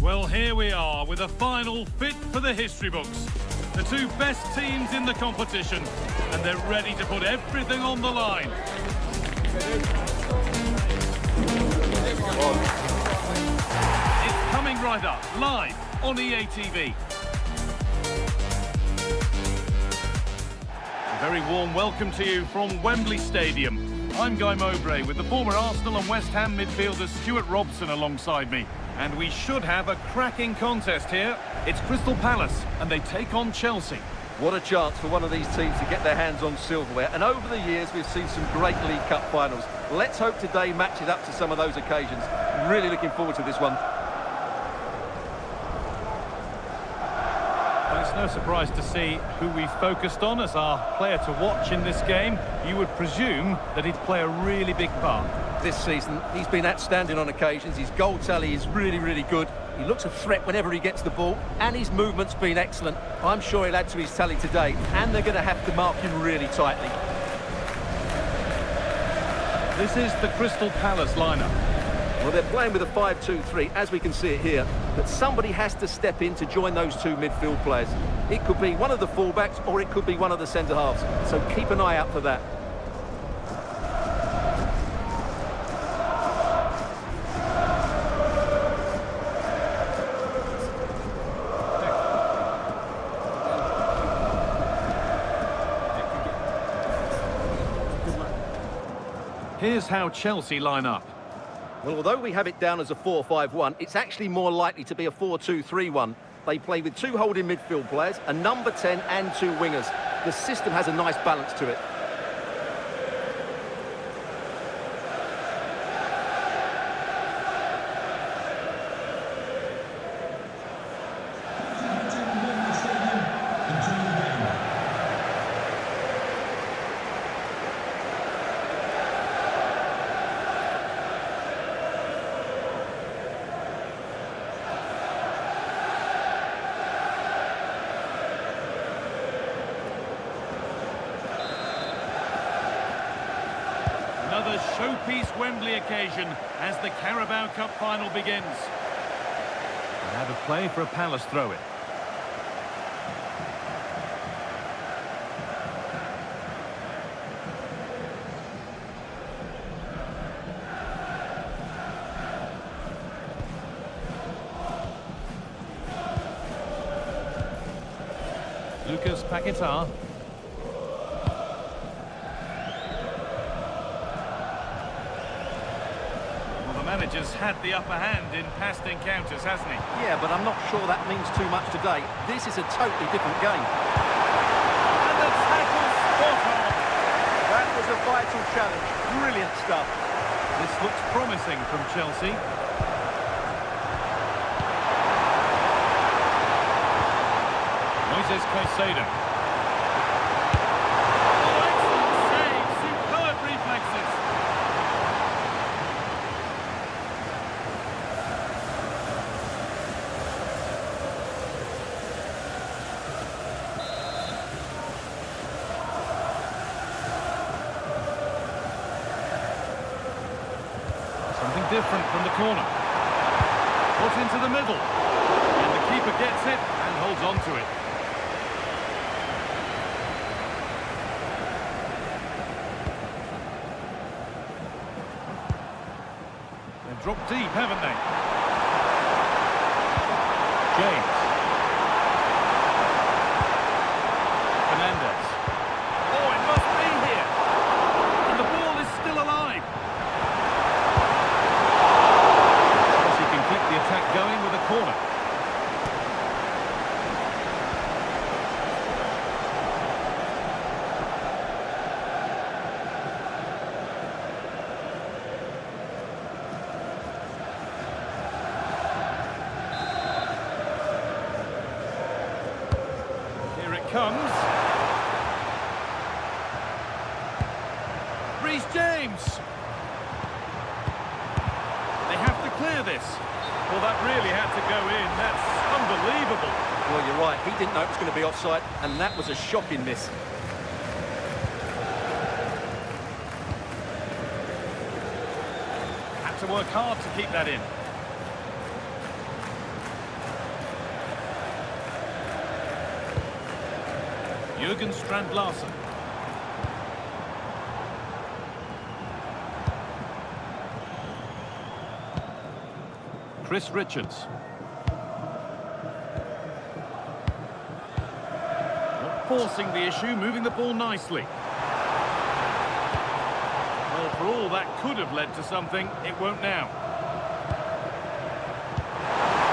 Well, here we are with a final fit for the history books. The two best teams in the competition, and they're ready to put everything on the line. It's coming right up, live on EA TV. A very warm welcome to you from Wembley Stadium. I'm Guy Mowbray with the former Arsenal and West Ham midfielder Stuart Robson alongside me. And we should have a cracking contest here. It's Crystal Palace, and they take on Chelsea. What a chance for one of these teams to get their hands on silverware. And over the years, we've seen some great League Cup finals. Let's hope today matches up to some of those occasions. Really looking forward to this one. Well, it's no surprise to see who we focused on as our player to watch in this game. You would presume that he'd play a really big part. This season, he's been outstanding on occasions. His goal tally is really, really good. He looks a threat whenever he gets the ball, and his movement's been excellent. I'm sure he'll add to his tally today, and they're going to have to mark him really tightly. This is the Crystal Palace lineup. Well, they're playing with a 5-2-3, as we can see it here. But somebody has to step in to join those two midfield players. It could be one of the fullbacks, or it could be one of the centre-halves. So keep an eye out for that. Here's how Chelsea line up. Well, although we have it down as a 4-5-1, it's actually more likely to be a 4-2-3-1. They play with two holding midfield players, a number 10 and two wingers. The system has a nice balance to it. Another showpiece Wembley occasion as the Carabao Cup final begins. And out of play for a Palace throw-in. Lucas Paquetá. Manager's had the upper hand in past encounters, hasn't he? Yeah, but I'm not sure that means too much today. This is a totally different game. And the tackle spot on. That was a vital challenge. Brilliant stuff. This looks promising from Chelsea. Moises Caicedo. Oh, excellent save. Superb reflexes. Something different from the corner. Put into the middle. And the keeper gets it and holds on to it. They've dropped deep, haven't they? James. Fernandes. Oh, it must be here. And the ball is still alive. Chelsea can keep the attack going with a corner. Here it comes. Reece James. They have to clear this. Well, that really had to go in. That's unbelievable. Well, you're right. He didn't know it was going to be offside, and that was a shocking miss. Had to work hard to keep that in. Jurgen Strand Larsen. Chris Richards. Not forcing the issue, moving the ball nicely. Well, for all that could have led to something, it won't now.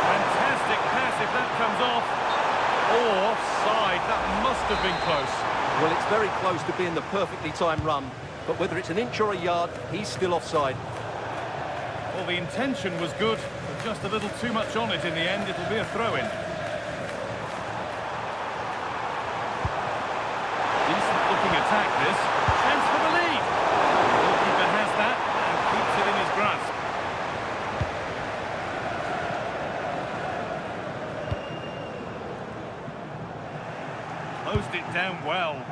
Fantastic pass if that comes off. Oh, offside. That must have been close. Well, it's very close to being the perfectly timed run, but whether it's an inch or a yard, he's still offside. Well, the intention was good, but just a little too much on it in the end. It'll be a throw-in. Decent-looking attack, this. Chance for the lead. The goalkeeper has that and keeps it in his grasp. Closed it down well.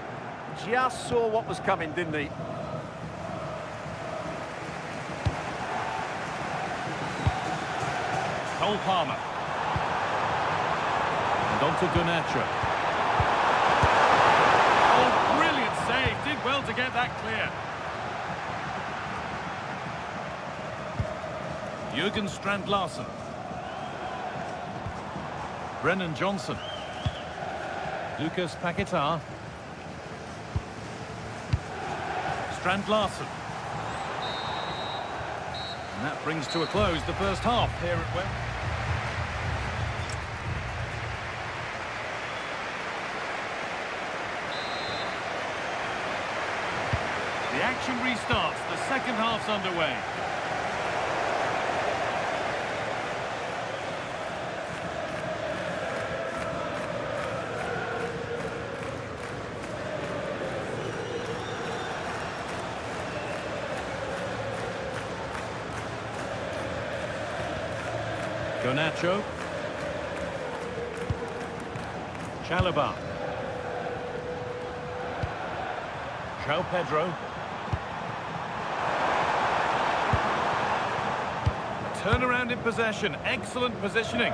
Just saw what was coming, didn't he? Cole Palmer. And on to Garnacho. Oh, brilliant save. Did well to get that clear. Jurgen Strand Larsen. Brennan Johnson. Lucas Paquetá. Strand Larsen. And that brings to a close the first half here at Wembley. The action restarts. The second half's underway. Garnacho. Chalobah. João Pedro. Turnaround in possession. Excellent positioning.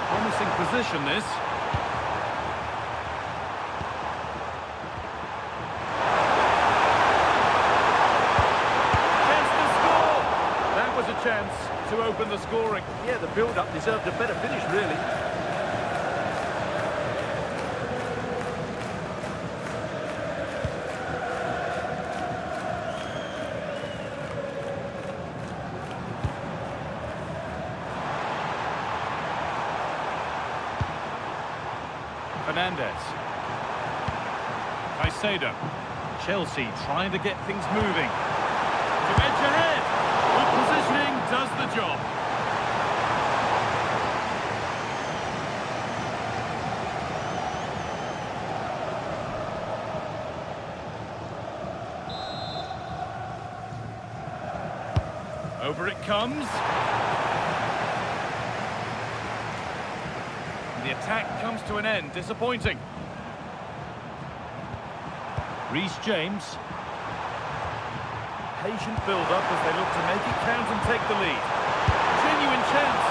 Promising position, this. Chance to open the scoring. Yeah, the build-up deserved a better finish, really. Fernandez. Caicedo. Chelsea trying to get things moving. To edge ahead. Good positioning does the job. Over it comes. The attack comes to an end. Disappointing. Reece James. Patient build-up as they look to make it count and take the lead. Genuine chance.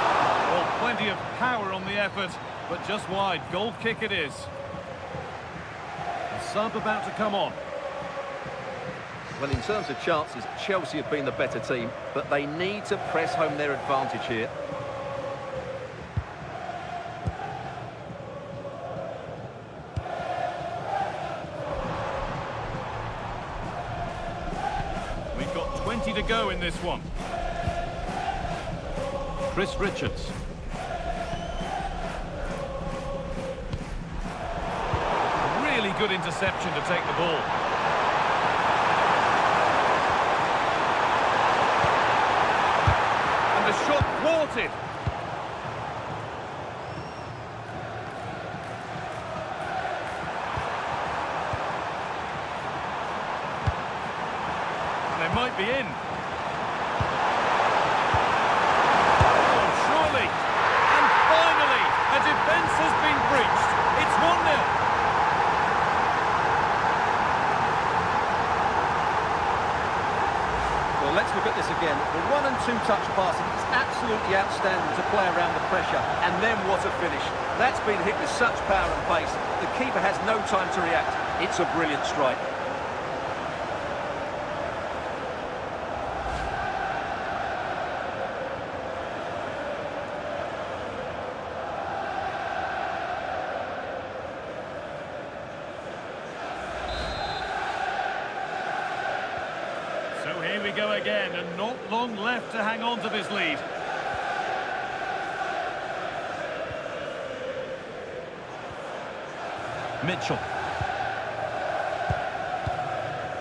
Well, plenty of power on the effort, but just wide. Goal kick it is. A sub about to come on. Well, in terms of chances, Chelsea have been the better team, but they need to press home their advantage here. We've got 20 to go in this one. Chris Richards. Really good interception to take the ball. And the shot thwarted. They might be in. Oh, surely. And finally, a defence has been breached. It's 1-0. look at this again. The 1- and 2-touch passing is absolutely outstanding to play around the pressure. And then what a finish. That's been hit with such power and pace. The keeper has no time to react. It's a brilliant strike. So here we go again, and not long left to hang on to this lead. Mitchell.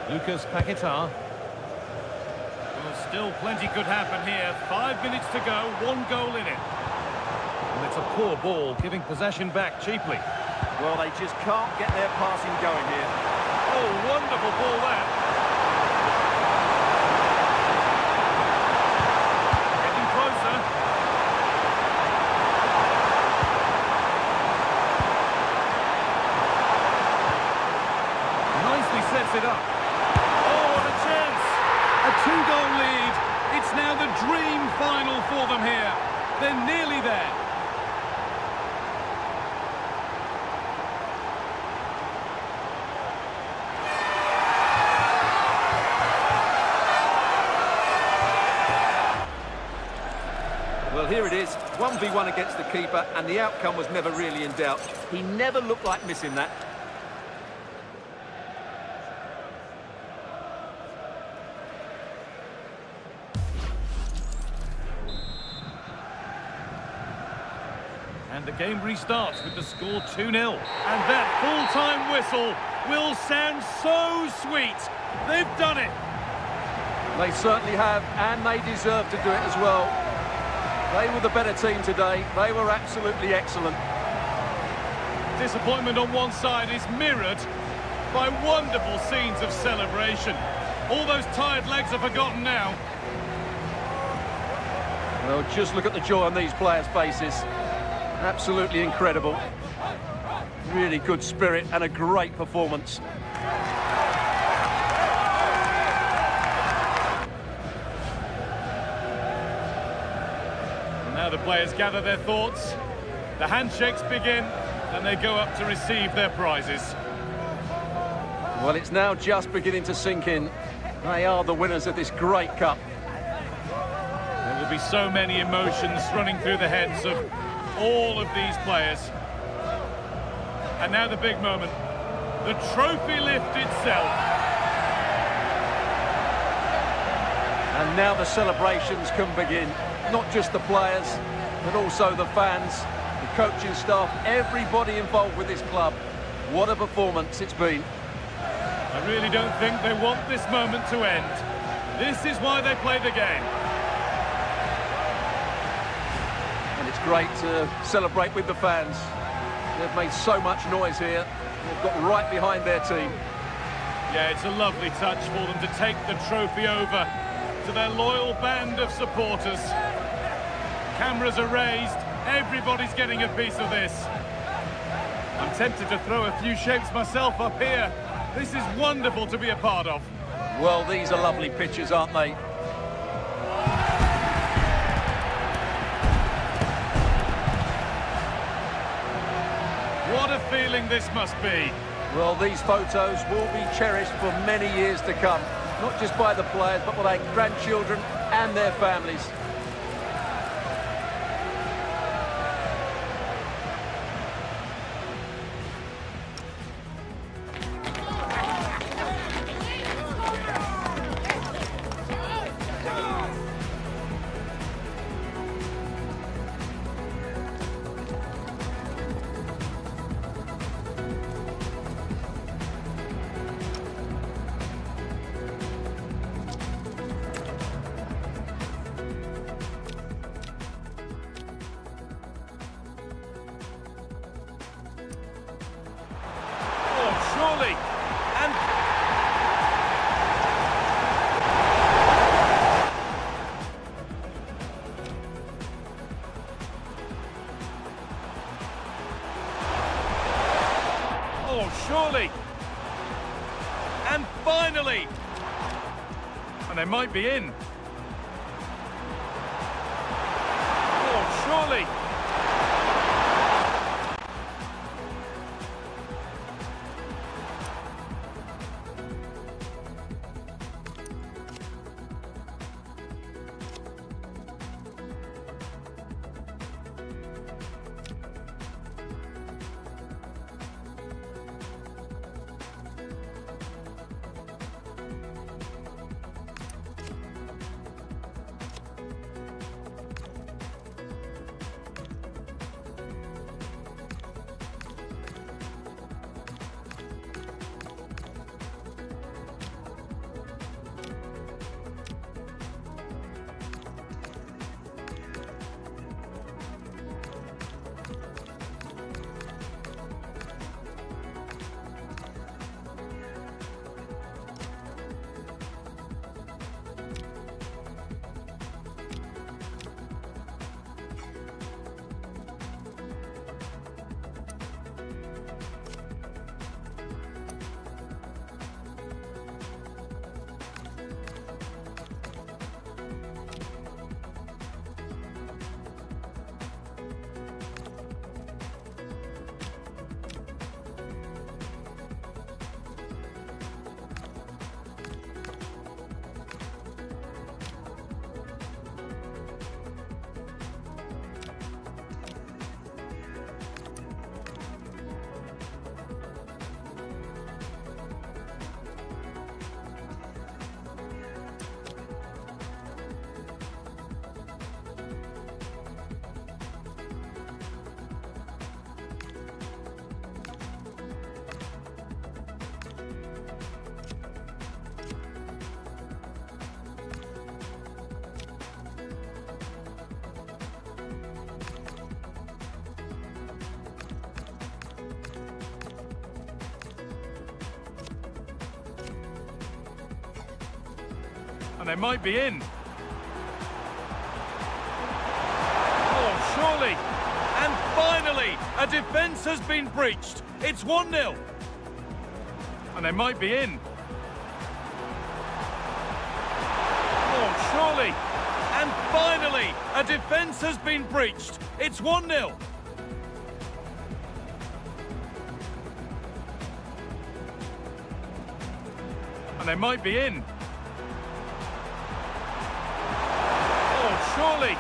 Lucas Paquetá. Well, still plenty could happen here. 5 minutes to go, 1 goal in it. And it's a poor ball, giving possession back cheaply. Well, they just can't get their passing going here. Oh, wonderful ball that. Getting closer. Nicely sets it up. Oh, what a chance! A 2-goal lead. It's now the dream final for them here. They're nearly there. Well, here it is, 1v1 against the keeper, and the outcome was never really in doubt. He never looked like missing that. And the game restarts with the score 2-0. And that full-time whistle will sound so sweet. They've done it. They certainly have, and they deserve to do it as well. They were the better team today. They were absolutely excellent. Disappointment on one side is mirrored by wonderful scenes of celebration. All those tired legs are forgotten now. Well, just look at the joy on these players' faces. Absolutely incredible. Really good spirit and a great performance. Now the players gather their thoughts, the handshakes begin, and they go up to receive their prizes. Well, it's now just beginning to sink in. They are the winners of this great cup. There will be so many emotions running through the heads of all of these players. And now the big moment, the trophy lift itself. And now the celebrations can begin. Not just the players, but also the fans, the coaching staff, everybody involved with this club. What a performance it's been. I really don't think they want this moment to end. This is why they play the game. And it's great to celebrate with the fans. They've made so much noise here. They've got right behind their team. Yeah, it's a lovely touch for them to take the trophy over to their loyal band of supporters. Cameras are raised, everybody's getting a piece of this. I'm tempted to throw a few shapes myself up here. This is wonderful to be a part of. Well, these are lovely pictures, aren't they? What a feeling this must be. Well, these photos will be cherished for many years to come. Not just by the players, but by their grandchildren and their families. Surely, and oh, surely, and finally, and they might be in. surely. And they might be in. Oh, surely. And finally, a defence has been breached. It's 1-0. And they might be in. Oh, surely. And finally, a defence has been breached. It's 1-0. And they might be in. Oh, surely.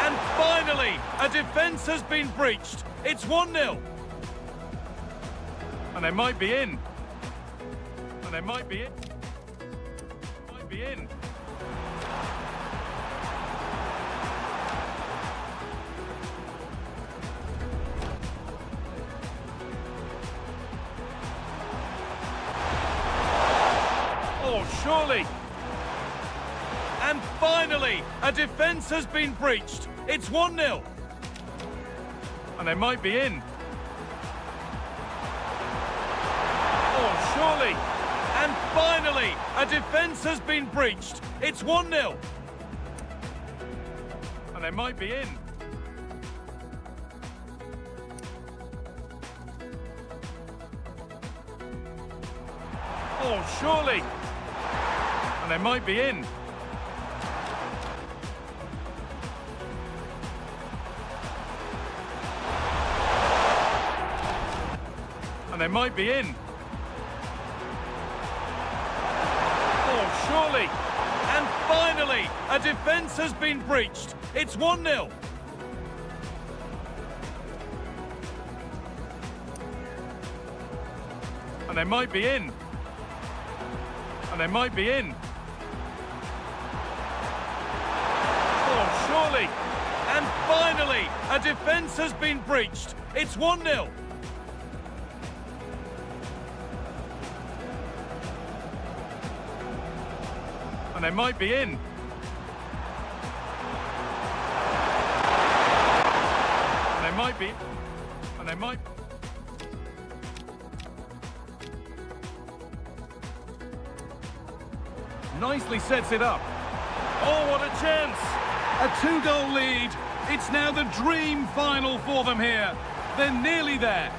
And finally, a defence has been breached. It's 1-0. And they might be in. And they might be in. Might be in. Oh, surely. And finally, a defence has been breached. It's 1-0. And they might be in. Oh, surely. And finally, a defence has been breached. It's 1-0. And they might be in. Oh, surely. And they might be in. And they might be in. Oh, surely. And finally, a defence has been breached. It's 1-0. And they might be in. And they might be in. Oh, surely. And finally, a defence has been breached. It's 1-0. And they might be in. And they might be. And they might. Nicely sets it up. Oh, what a chance! A 2-goal lead. It's now the dream final for them here. They're nearly there.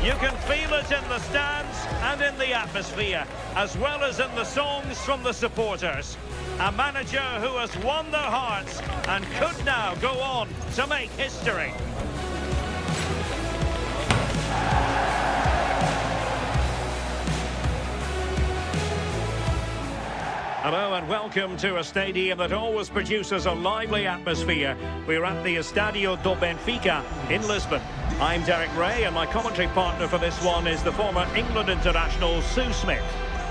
You can feel it in the stands and in the atmosphere, as well as in the songs from the supporters. A manager who has won their hearts and could now go on to make history. Hello and welcome to a stadium that always produces a lively atmosphere. We're at the Estadio do Benfica in Lisbon. I'm Derek Ray and my commentary partner for this one is the former England international Sue Smith.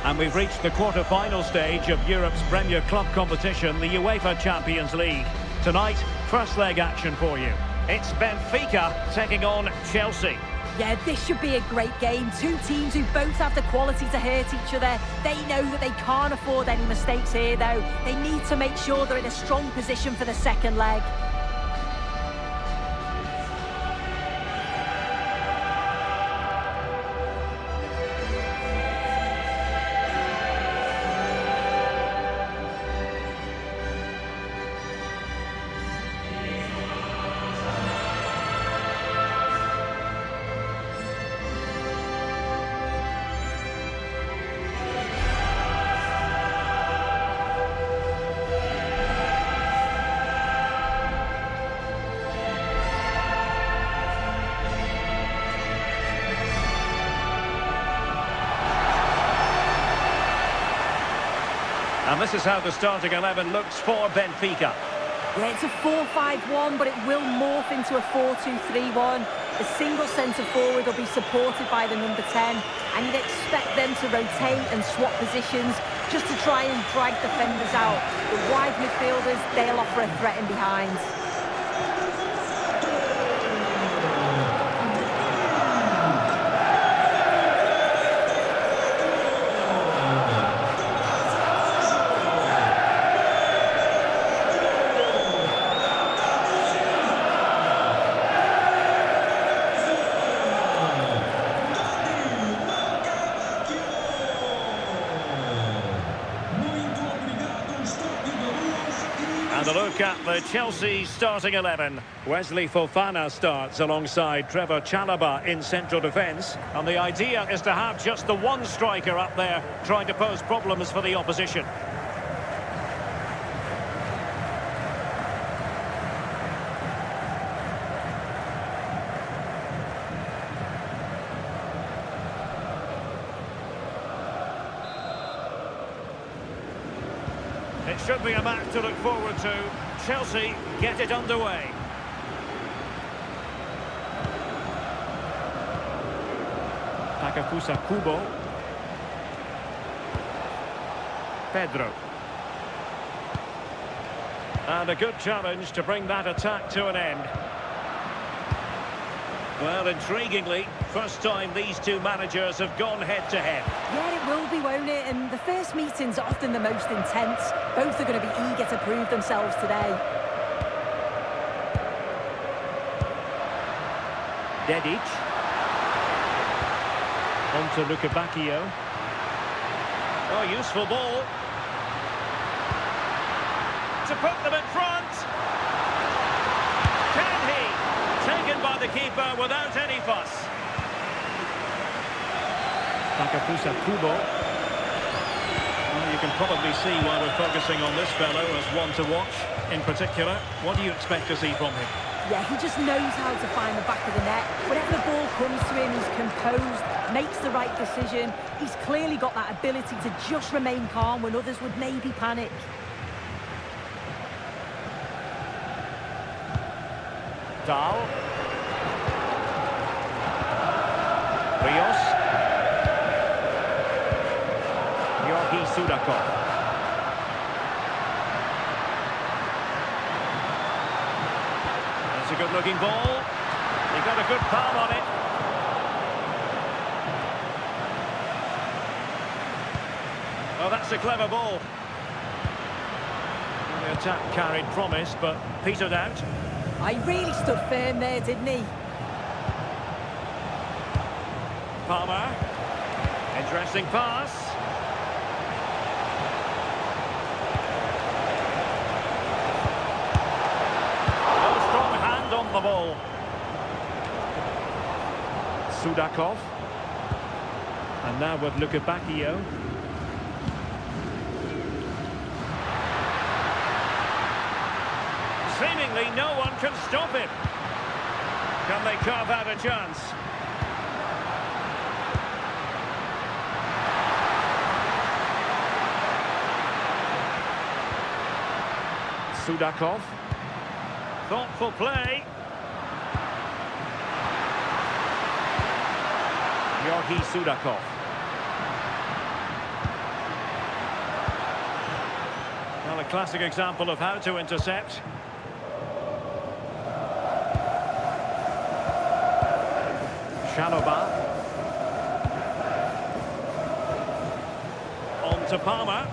And we've reached the quarter-final stage of Europe's Premier Club competition, the UEFA Champions League. Tonight, first leg action for you. It's Benfica taking on Chelsea. Yeah, this should be a great game. Two teams who both have the quality to hurt each other. They know that they can't afford any mistakes here, though. They need to make sure they're in a strong position for the second leg. And this is how the starting 11 looks for Benfica. Yeah, it's a 4-5-1, but it will morph into a 4-2-3-1. The single centre-forward will be supported by the number 10, and you'd expect them to rotate and swap positions just to try and drag defenders out. The wide midfielders, they'll offer a threat in behind. And a look at the Chelsea starting 11. Wesley Fofana starts alongside Trevor Chalobah in central defence. And the idea is to have just the one striker up there trying to pose problems for the opposition. It should be a match to look forward to. Chelsea get it underway. Takefusa Kubo. Pedro. And a good challenge to bring that attack to an end. Well, intriguingly, first time these two managers have gone head-to-head. Yeah, it will be, won't it? And the first meetings are often the most intense. Both are going to be eager to prove themselves today. Dedic. On to Luka Bacchio. Oh, useful ball. To put them in front. Can he? Taken by the keeper without any fuss. Takefusa Kubo. Well, you can probably see why we're focusing on this fellow as one to watch. In particular, what do you expect to see from him? Yeah, he just knows how to find the back of the net. Whenever the ball comes to him, he's composed, makes the right decision. He's clearly got that ability to just remain calm when others would maybe panic. Dahl. Rios. Sudakov. That's a good-looking ball. He got a good palm on it. Oh, that's a clever ball. The attack carried promise, but petered out. He really stood firm there, didn't he? Palmer. Interesting pass. No strong hand on the ball. Sudakov. And now with Lukebakio. Seemingly no one can stop him. Can they carve out a chance? Sudakov. Thoughtful play. Georgi Sudakov. Well, a classic example of how to intercept. Shanoba. On to Palmer.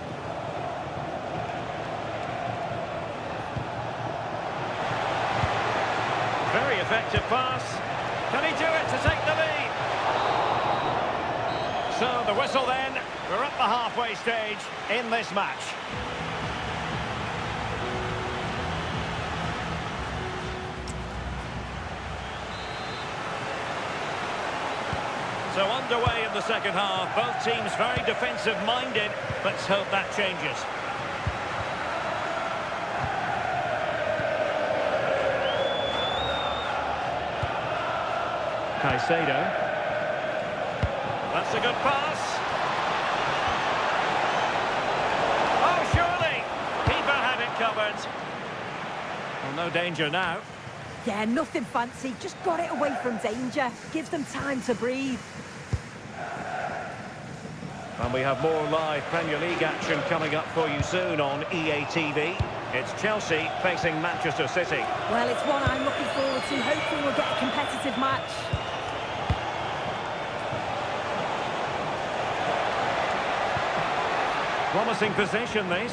Very effective pass. Can he do it to take the lead? So the whistle then. We're at the halfway stage in this match. So underway in the second half, both teams very defensive-minded. Let's hope that changes. Caicedo. That's a good pass. Oh, surely! Keeper had it covered. Well, no danger now. Yeah, nothing fancy. Just got it away from danger. Gives them time to breathe. And we have more live Premier League action coming up for you soon on EA TV. It's Chelsea facing Manchester City. Well, it's one I'm looking forward to. Hopefully we'll get a competitive match. Promising possession, this.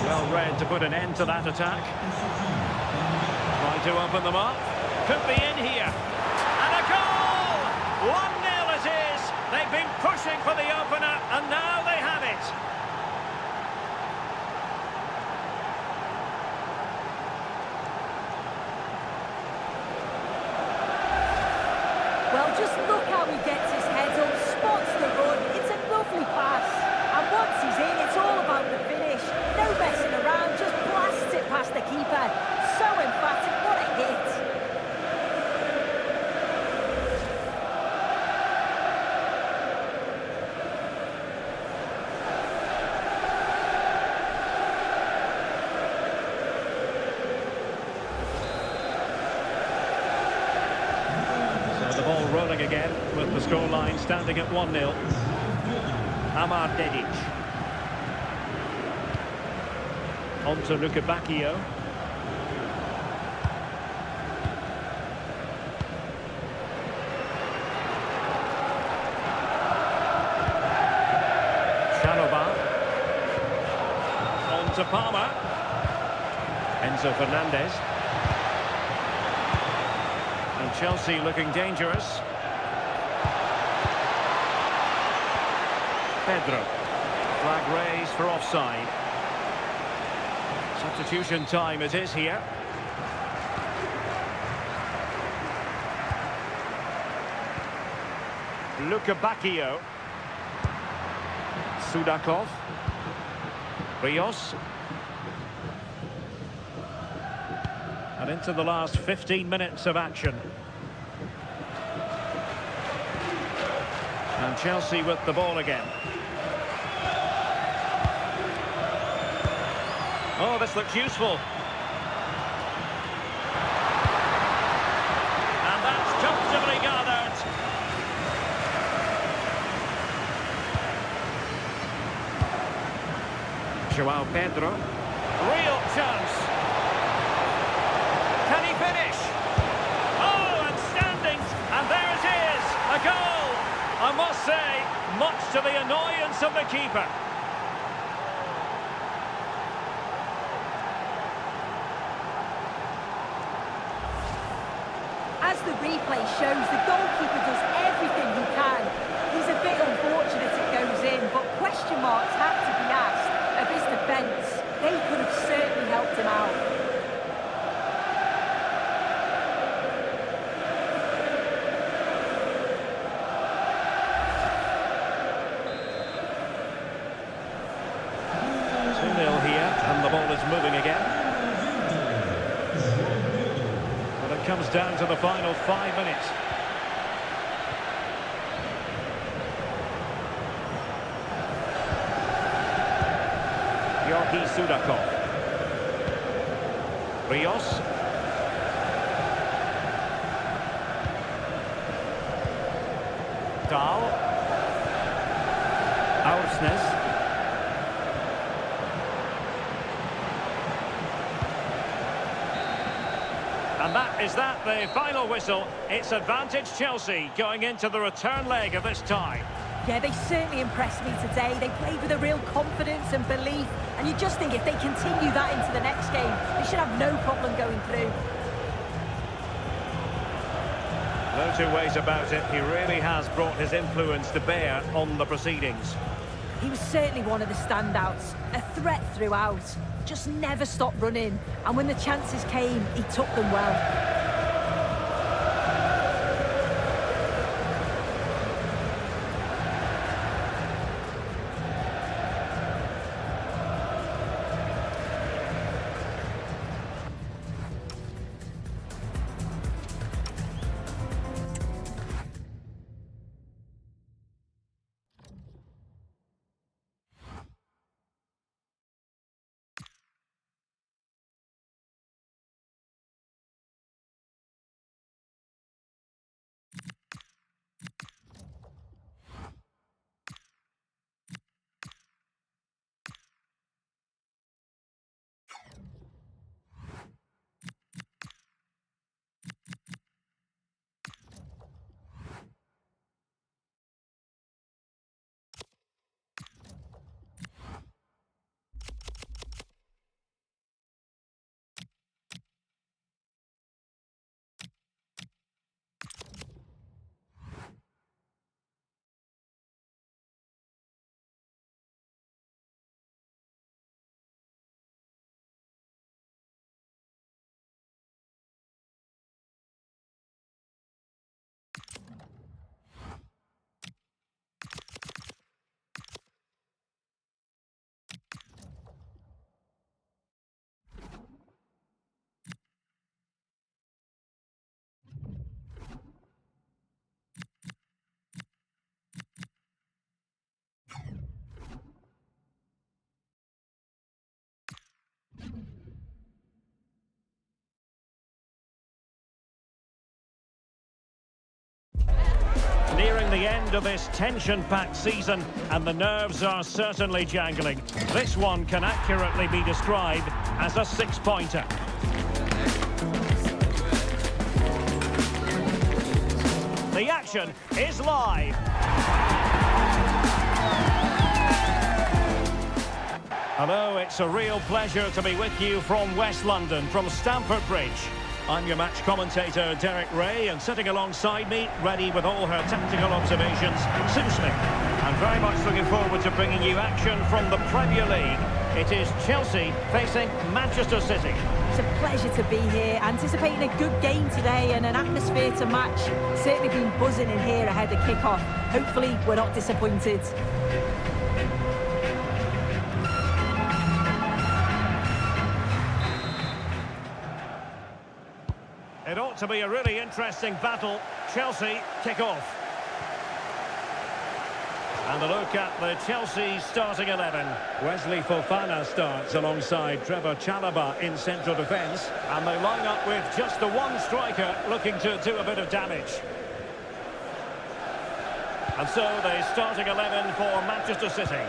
Well read to put an end to that attack. Try to open them up. Could be in here. And a goal! 1-0 it is. They've been pushing for the opener, and now they have it. Well, just look how he gets his head up, spots the run. It's a lovely pass. And once he's in, it's all about the finish. No messing around, just blasts it past the keeper. So emphatic, what a hit. So the ball rolling again with the scoreline standing at 1-0. Amar Dedic. On to Lukebakio. Shanoba. On to Palmer. Enzo Fernandez. And Chelsea looking dangerous. Pedro. Flag raised for offside. Substitution time it is here. Lukebakio. Sudakov. Rios. And into the last 15 minutes of action. And Chelsea with the ball again. Oh, this looks useful. And that's comfortably gathered. João Pedro. Real chance. Can he finish? Oh, and standing. And there it is. A goal. I must say, much to the annoyance of the keeper. As the replay shows, the goalkeeper does everything he can. He's a bit unfortunate it goes in, but question marks have to be asked of his defence. They could have certainly helped him out. And the ball is moving again. Well, it comes down to the final 5 minutes. Georgi Sudakov. Rios. Dahl. Aursnes. And that is the final whistle. It's advantage Chelsea going into the return leg of this tie. Yeah, they certainly impressed me today. They played with a real confidence and belief. And you just think if they continue that into the next game, they should have no problem going through. No two ways about it. He really has brought his influence to bear on the proceedings. He was certainly one of the standouts. A threat throughout. Just never stopped running. And when the chances came, he took them well. Nearing the end of this tension-packed season, and the nerves are certainly jangling. This one can accurately be described as a six-pointer. The action is live. Hello, it's a real pleasure to be with you from West London, from Stamford Bridge. I'm your match commentator, Derek Ray, and sitting alongside me, ready with all her tactical observations, Sue Smith. I'm very much looking forward to bringing you action from the Premier League. It is Chelsea facing Manchester City. It's a pleasure to be here, anticipating a good game today and an atmosphere to match. Certainly been buzzing in here ahead of kick-off. Hopefully, we're not disappointed. It ought to be a really interesting battle. Chelsea kick off. And a look at the Chelsea starting 11. Wesley Fofana starts alongside Trevor Chalobah in central defence. And they line up with just the one striker looking to do a bit of damage. And so the starting 11 for Manchester City.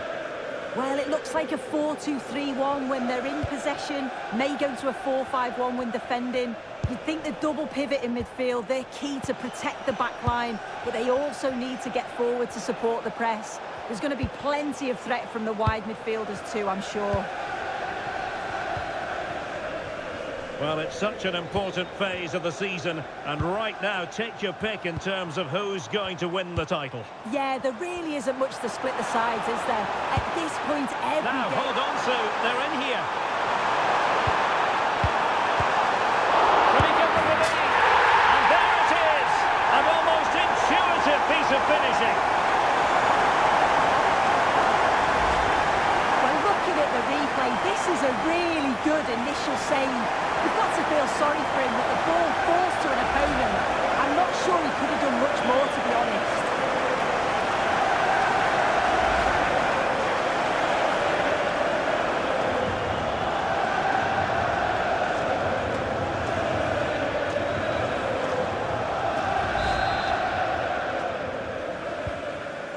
Well, it looks like a 4-2-3-1 when they're in possession. May go to a 4-5-1 when defending. You'd think the double pivot in midfield, they're key to protect the back line, but they also need to get forward to support the press. There's going to be plenty of threat from the wide midfielders too, I'm sure. Well, it's such an important phase of the season, and right now, take your pick in terms of who's going to win the title. Yeah, there really isn't much to split the sides, is there? At this point, every Now, game... hold on, Sue. They're in here. Can he get the lead? And there it is! An almost intuitive piece of finishing. Well, looking at the replay, this is a really good initial save. You've got to feel sorry for him that the ball falls to an opponent. I'm not sure he could have done much more, to be honest.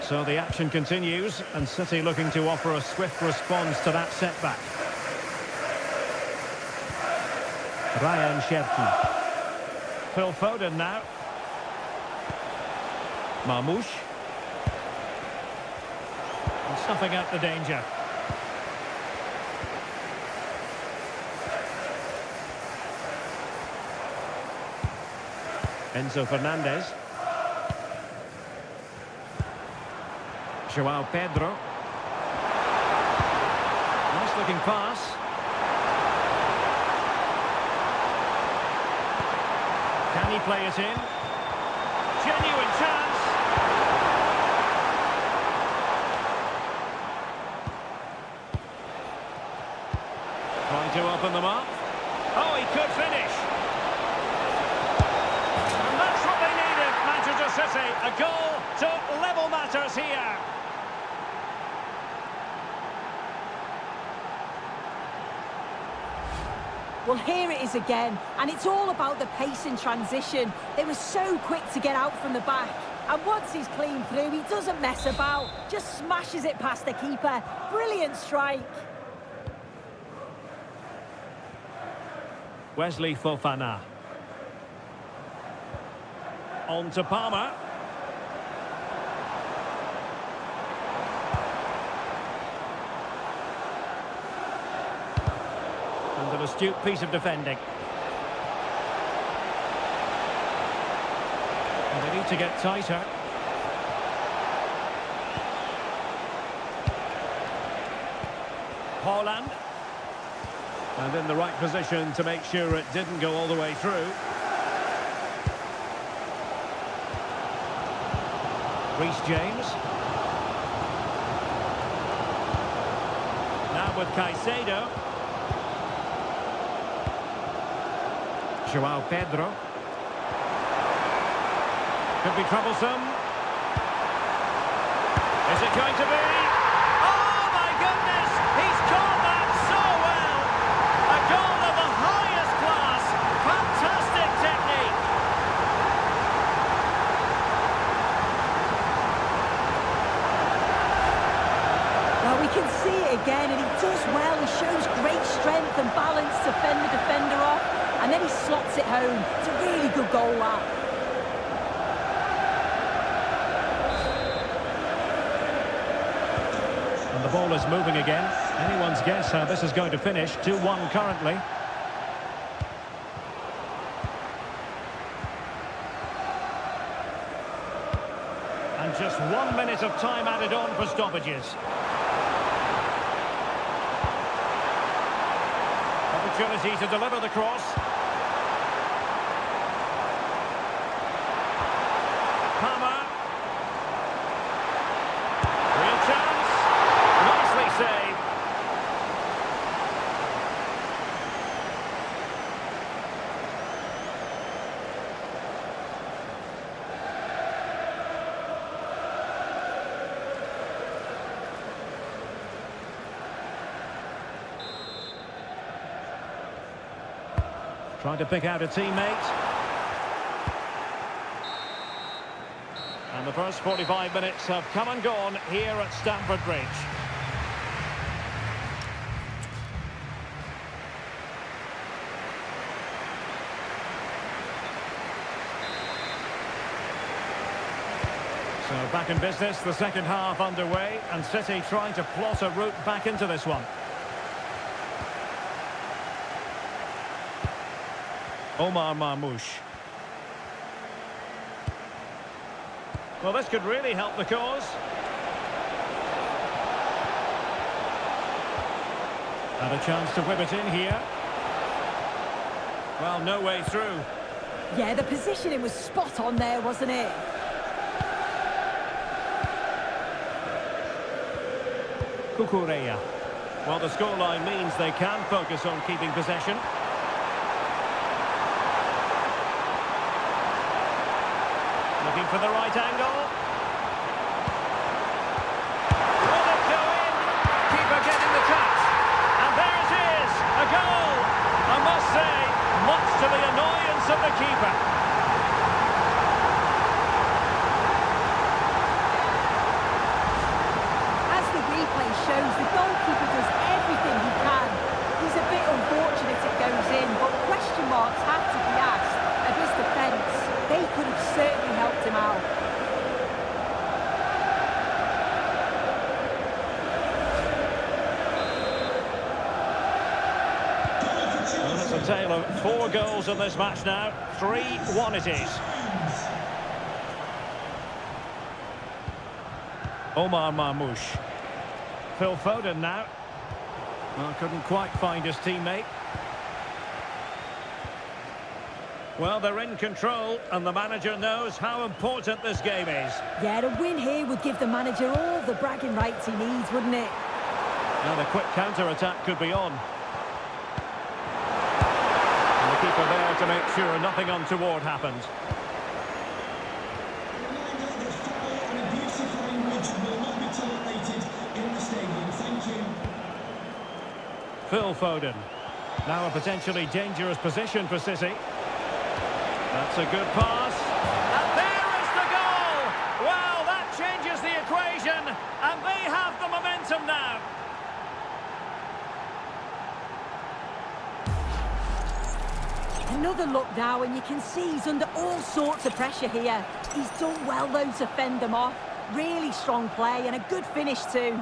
So the action continues, and City looking to offer a swift response to that setback. Ryan Cherki. Phil Foden now. Marmoush. And snuffing out the danger. Enzo Fernandez. Joao Pedro. Nice looking pass. Can he play it in? Genuine chance. Trying to open them up. Oh, he could finish. And that's what they needed, Manchester City. A goal to level matters here. Well, here it is again, and it's all about the pace in transition. They were so quick to get out from the back, and once he's clean through, he doesn't mess about, just smashes it past the keeper. Brilliant strike. Wesley Fofana. On to Palmer. And an astute piece of defending. And they need to get tighter. Haaland. And in the right position to make sure it didn't go all the way through. Reece James. Now with Caicedo. Joao Pedro. Could be troublesome. Is it going to be? Oh my goodness! He's caught that so well! A goal of the highest class! Fantastic technique! Well, we can see it again, and he does well. He shows great strength and balance to fend the defender off, and then he slots it home. It's a really good goal, that. And the ball is moving again. Anyone's guess how this is going to finish. 2-1 currently. And just 1 minute of time added on for stoppages. Opportunity to deliver the cross. Palmer. Real chance. Nicely saved. Trying to pick out a teammate. And the first 45 minutes have come and gone here at Stamford Bridge. So back in business, the second half underway, and City trying to plot a route back into this one. Omar Marmoush. Well, this could really help the cause. And a chance to whip it in here. Well, no way through. Yeah, the positioning was spot on there, wasn't it? Cucurella. Well, the scoreline means they can focus on keeping possession. Looking for the right angle. Will it go in? Keeper getting the touch. And there it is, a goal. I must say, much to the annoyance of the keeper. As the replay shows, the goalkeeper does everything he can. He's a bit unfortunate it goes in, but question marks have to be asked of his defence. They could have certainly helped him out. Well, it's a tale of 4 goals in this match now. 3-1 it is. Omar Marmoush. Phil Foden now. Well, couldn't quite find his teammate. Well, they're in control, and the manager knows how important this game is. Yeah, a win here would give the manager all the bragging rights he needs, wouldn't it? Now the quick counter-attack could be on. And the keeper there to make sure nothing untoward happens. Reminder that foul and abusive language will not be tolerated in the stadium. Thank you. Phil Foden. Now a potentially dangerous position for City. That's a good pass. And there is the goal! Well, that changes the equation, and they have the momentum now. Another look now, and you can see he's under all sorts of pressure here. He's done well, though, to fend them off. Really strong play, and a good finish, too.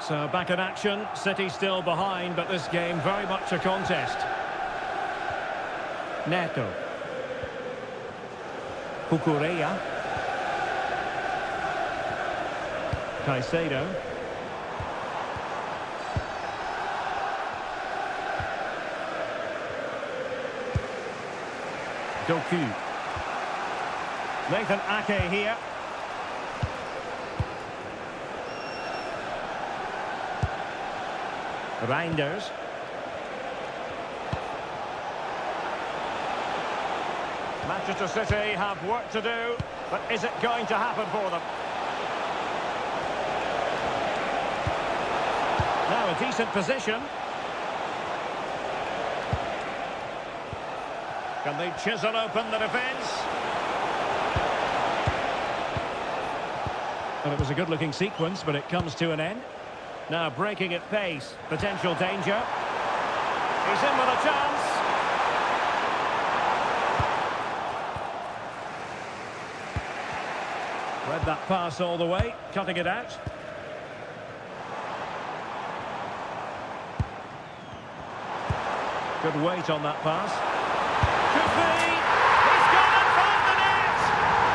So back in action, City still behind, but this game very much a contest. Neto. Cucurella. Caicedo. Doku. Nathan Ake here. Reinders. Manchester City have work to do, but is it going to happen for them? Now a decent position. Can they chisel open the defence? Well, it was a good-looking sequence, but it comes to an end. Now breaking at pace, potential danger. He's in with a chance. Read that pass all the way, cutting it out. Good weight on that pass. Could be. He's gone and found the net.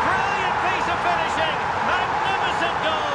Brilliant piece of finishing. Magnificent goal.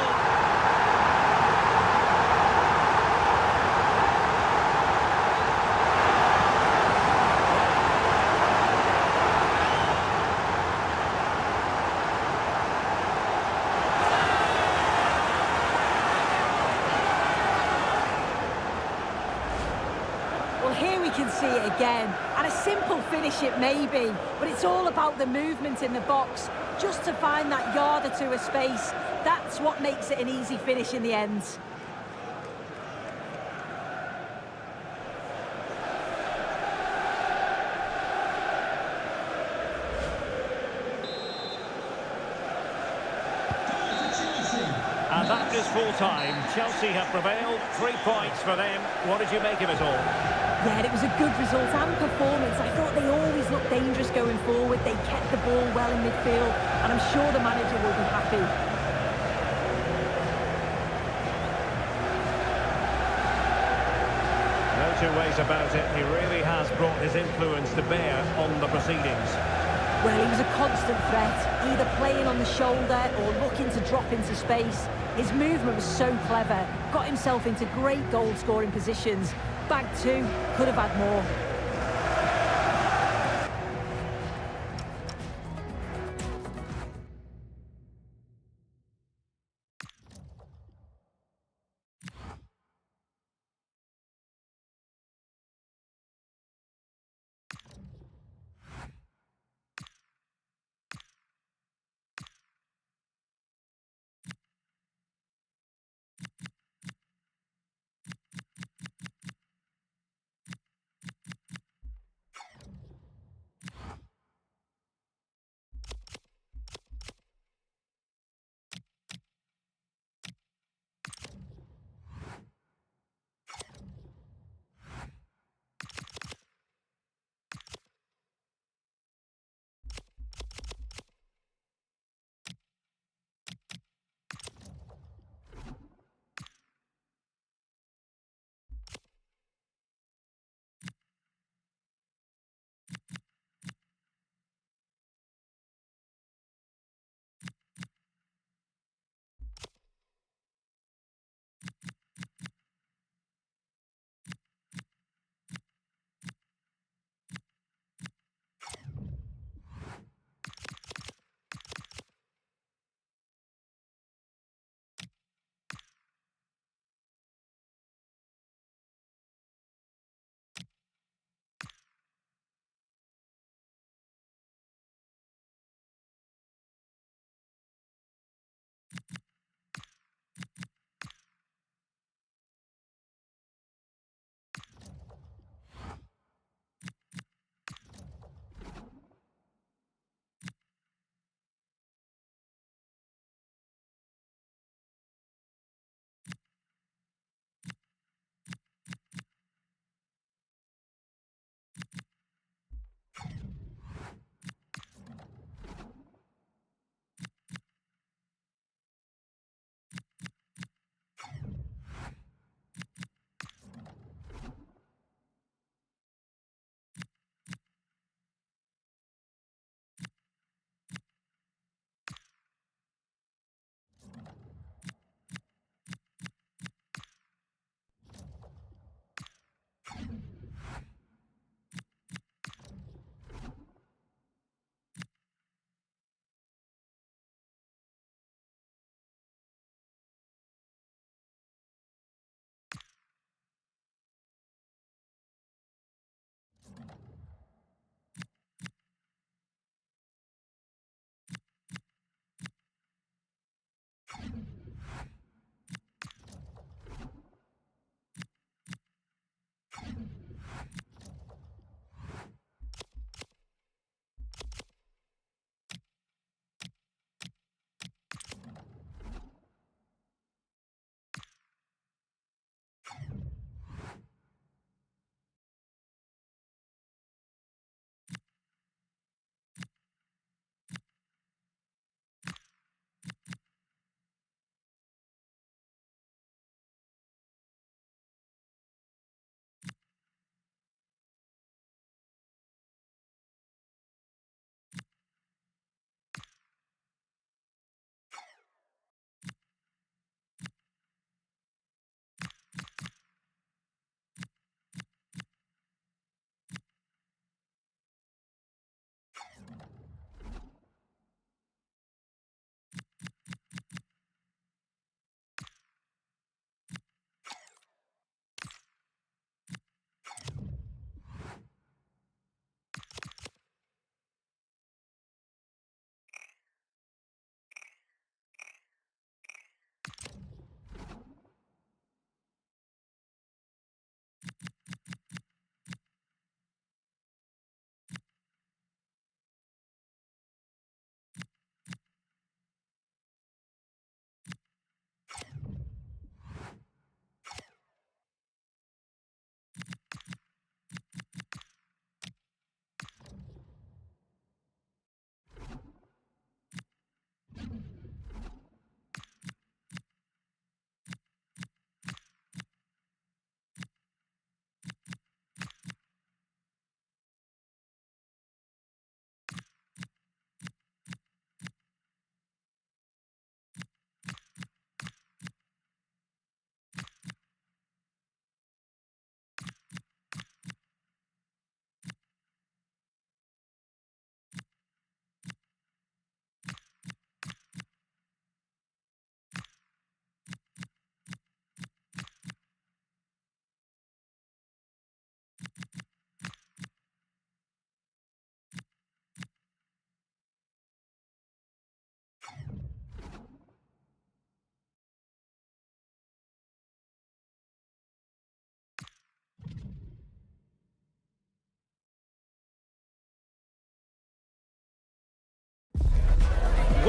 Well, here we we can see it again. And a simple finish it may be, but it's all about the movement in the box. Just to find that yard or two of space, that's what makes it an easy finish in the end. And that is full-time. Chelsea have prevailed. 3 points for them. What did you make of it all? Yeah, it was a good result and performance. I thought they always looked dangerous going forward. They kept the ball well in midfield, and I'm sure the manager will be happy. No two ways about it. He really has brought his influence to bear on the proceedings. Well, he was a constant threat, either playing on the shoulder or looking to drop into space. His movement was so clever, got himself into great goal-scoring positions. Bag two, could have had more.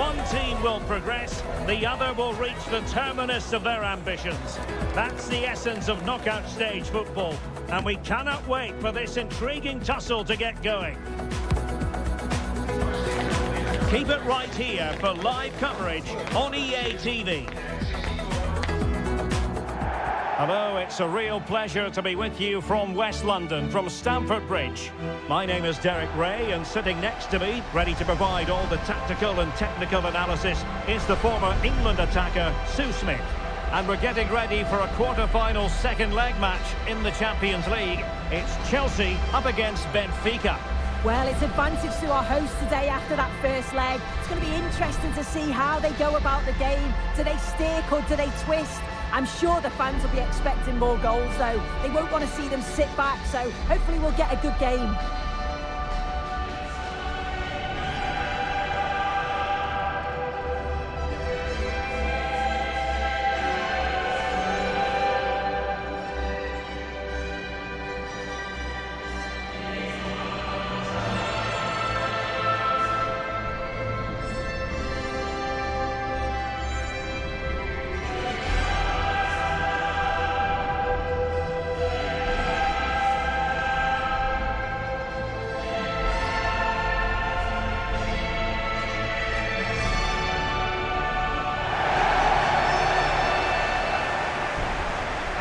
One team will progress, the other will reach the terminus of their ambitions. That's the essence of knockout stage football, and we cannot wait for this intriguing tussle to get going. Keep it right here for live coverage on EA TV. Hello, it's a real pleasure to be with you from West London, from Stamford Bridge. My name is Derek Ray, and sitting next to me, ready to provide all the tactical and technical analysis, is the former England attacker, Sue Smith. And we're getting ready for a quarter-final second leg match in the Champions League. It's Chelsea up against Benfica. Well, it's advantage to our hosts today after that first leg. It's going to be interesting to see how they go about the game. Do they stick or do they twist? I'm sure the fans will be expecting more goals, though. They won't want to see them sit back, so hopefully we'll get a good game.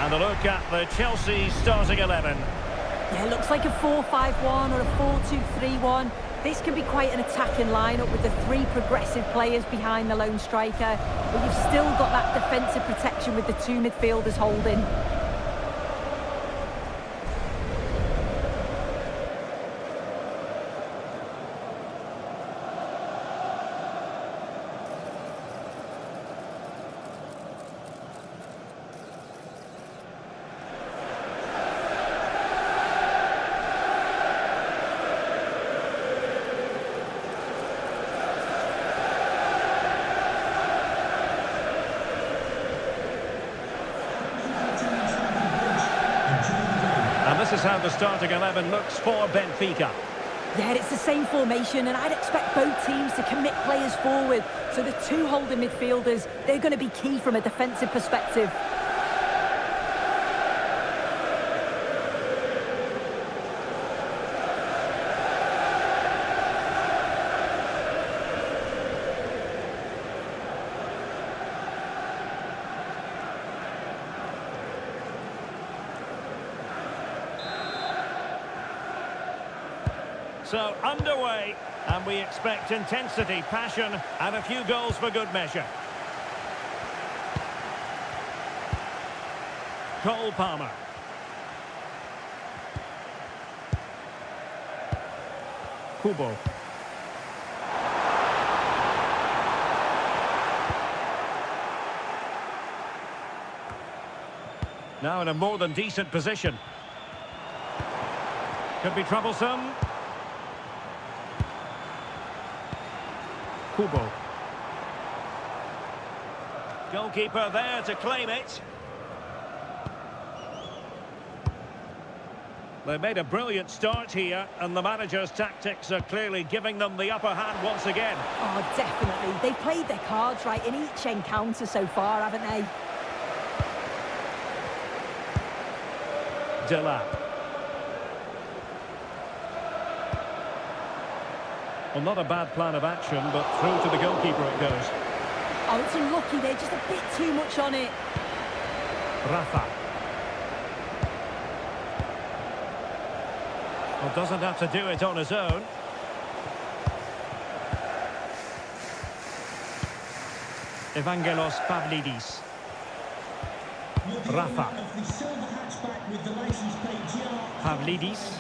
And a look at the Chelsea starting 11. Yeah, it looks like a 4-5-1 or a 4-2-3-1. This can be quite an attacking lineup with the three progressive players behind the lone striker. But you've still got that defensive protection with the two midfielders holding. This is how the starting 11 looks for Benfica. Yeah, it's the same formation, and I'd expect both teams to commit players forward. So the two holding midfielders, they're going to be key from a defensive perspective. So, underway, and we expect intensity, passion, and a few goals for good measure. Cole Palmer. Kubo. Now in a more than decent position. Could be troublesome. Kubo. Goalkeeper there to claim it. They made a brilliant start here, and the manager's tactics are clearly giving them the upper hand once again. Oh, definitely. They've played their cards right in each encounter so far, haven't they? Delap. Well, not a bad plan of action, but through to the goalkeeper it goes. Oh, it's unlucky. They're just a bit too much on it. Rafa. Well, doesn't have to do it on his own. Evangelos Pavlidis. Rafa. Pavlidis.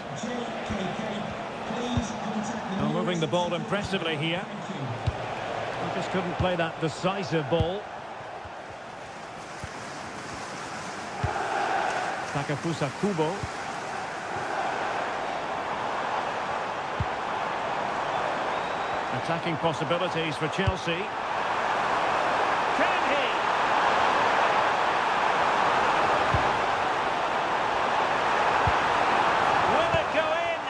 Now moving the ball impressively here. He just couldn't play that decisive ball. Takefusa Kubo. Attacking possibilities for Chelsea. Can he? Will it go in?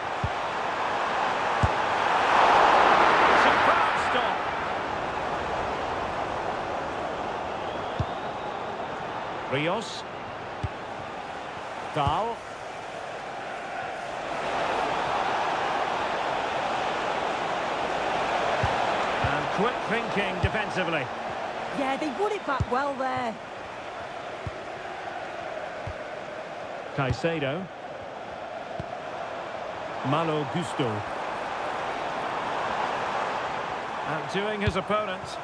Superb stop. Rios. Dahl. And quick thinking defensively. Yeah, they won it back well there. Caicedo. Malo Gusto. Outdoing his opponent.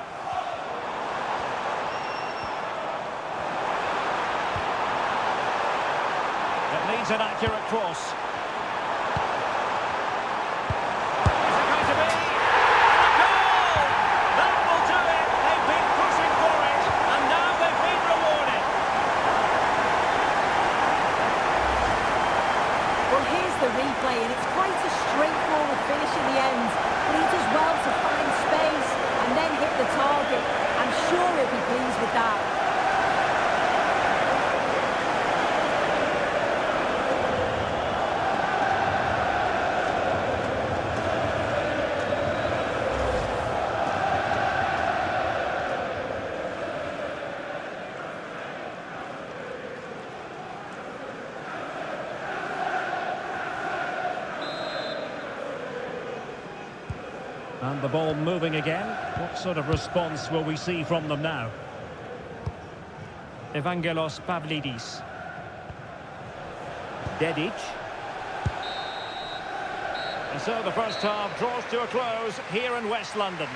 It needs an accurate cross. Is it going to be? A goal! That will do it. They've been pushing for it, and now they've been rewarded. Well, here's the replay, and it's quite a straightforward finish in the end. But he does well to find space and then hit the target. I'm sure he'll be pleased with that. And the ball moving again. What sort of response will we see from them now? Evangelos Pavlidis. Dedic. And so the first half draws to a close here in West London.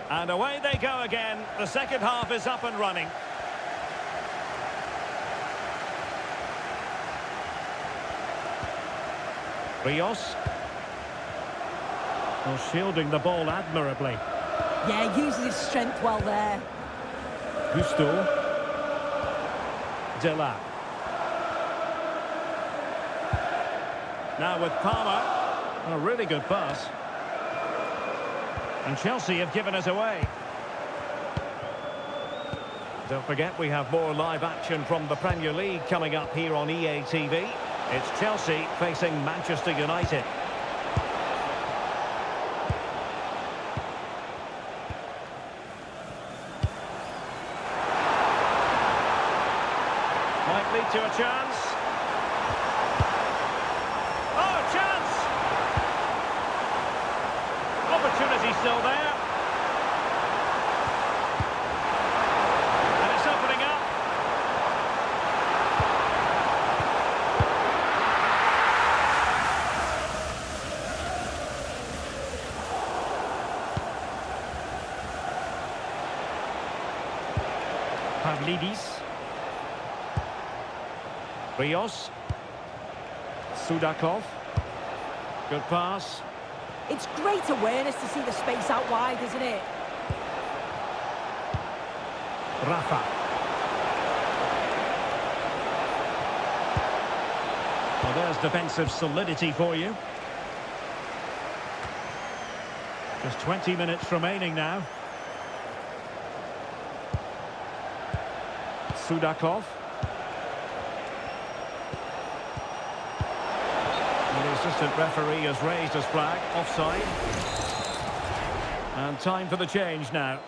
And away they go again. The second half is up and running. Rios. Well, shielding the ball admirably. Yeah, uses his strength well there. Gusto. Delap. Now with Palmer. A really good pass. And Chelsea have given us away. Don't forget, we have more live action from the Premier League coming up here on EA TV. It's Chelsea facing Manchester United. Might lead to a chance. Oh, chance! Opportunity still there. And it's opening up. Pavlidis. Rios. Sudakov. Good pass. It's great awareness to see the space out wide, isn't it? Rafa. Well, there's defensive solidity for you. Just 20 minutes remaining now. Sudakov. And the assistant referee has raised his flag, offside. And time for the change now.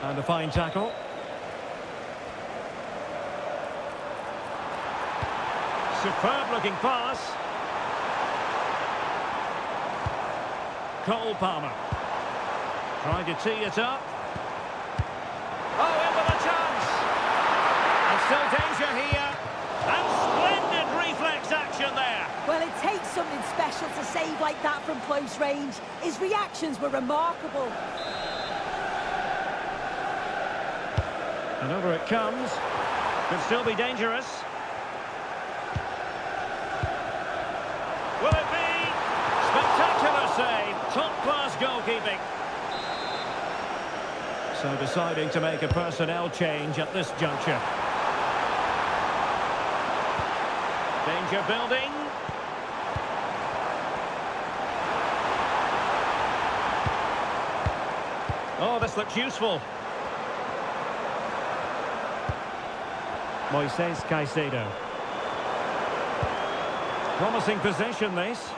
And a fine tackle. Superb looking pass. Cole Palmer. Trying to tee it up. Oh, in with a chance. And still danger here. And splendid reflex action there. Well, it takes something special to save like that from close range. His reactions were remarkable. And over it comes. Could still be dangerous. Will it be? Spectacular save. Top-class goalkeeping. So deciding to make a personnel change at this juncture. Danger building. Oh, this looks useful. Moises Caicedo. Promising possession, this.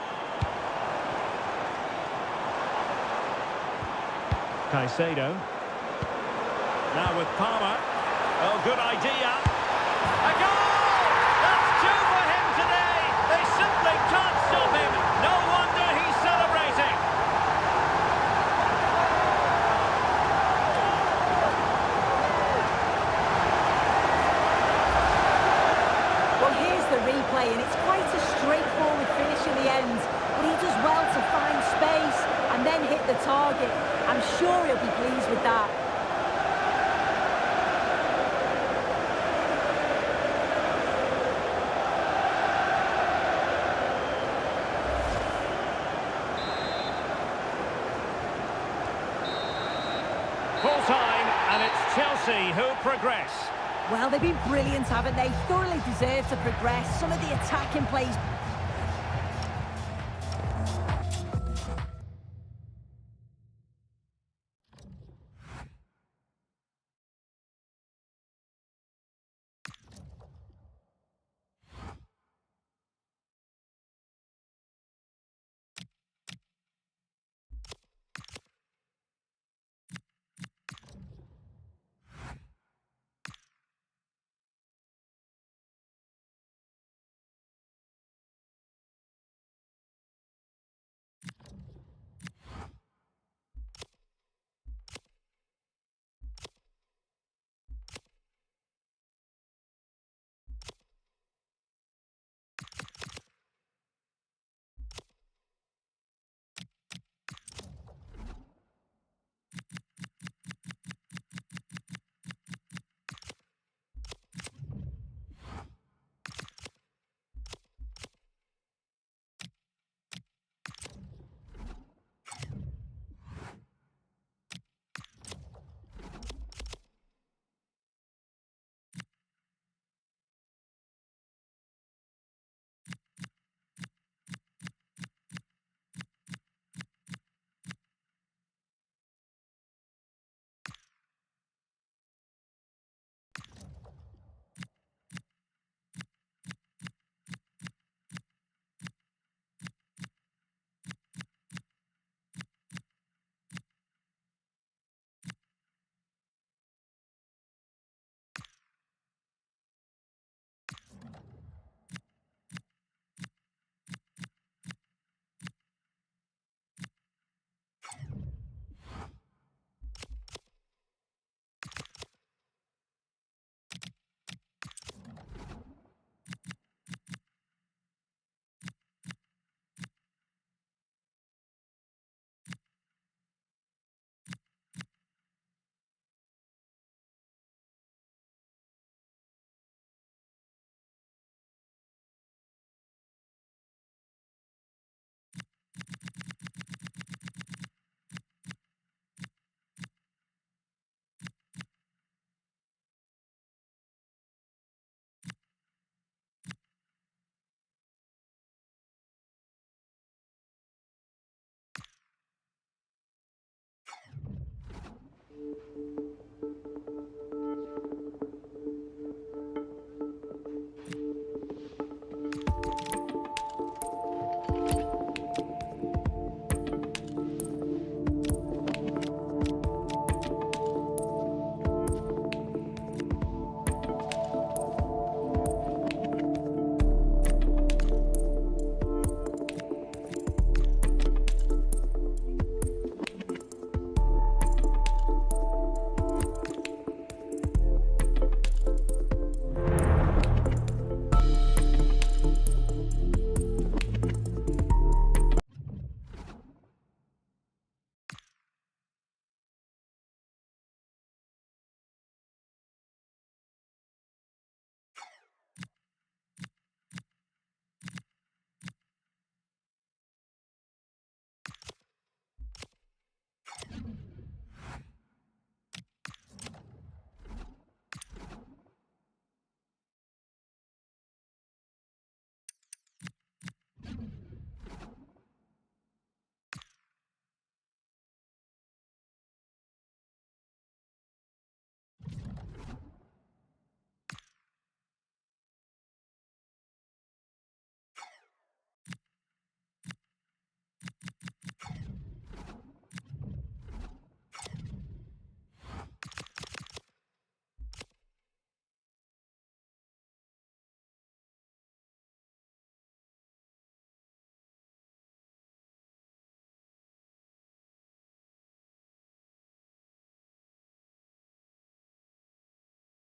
Caicedo. Now with Palmer. Oh, good idea. A goal! That's two for him today. They simply can't stop him. No wonder he's celebrating. Well, here's the replay, and it's quite a straightforward finish in the end. But he does well to find space and then hit the target. I'm sure he'll be pleased with that. Full time, and it's Chelsea who progress. Well, they've been brilliant, haven't they? Thoroughly deserved to progress. Some of the attacking plays...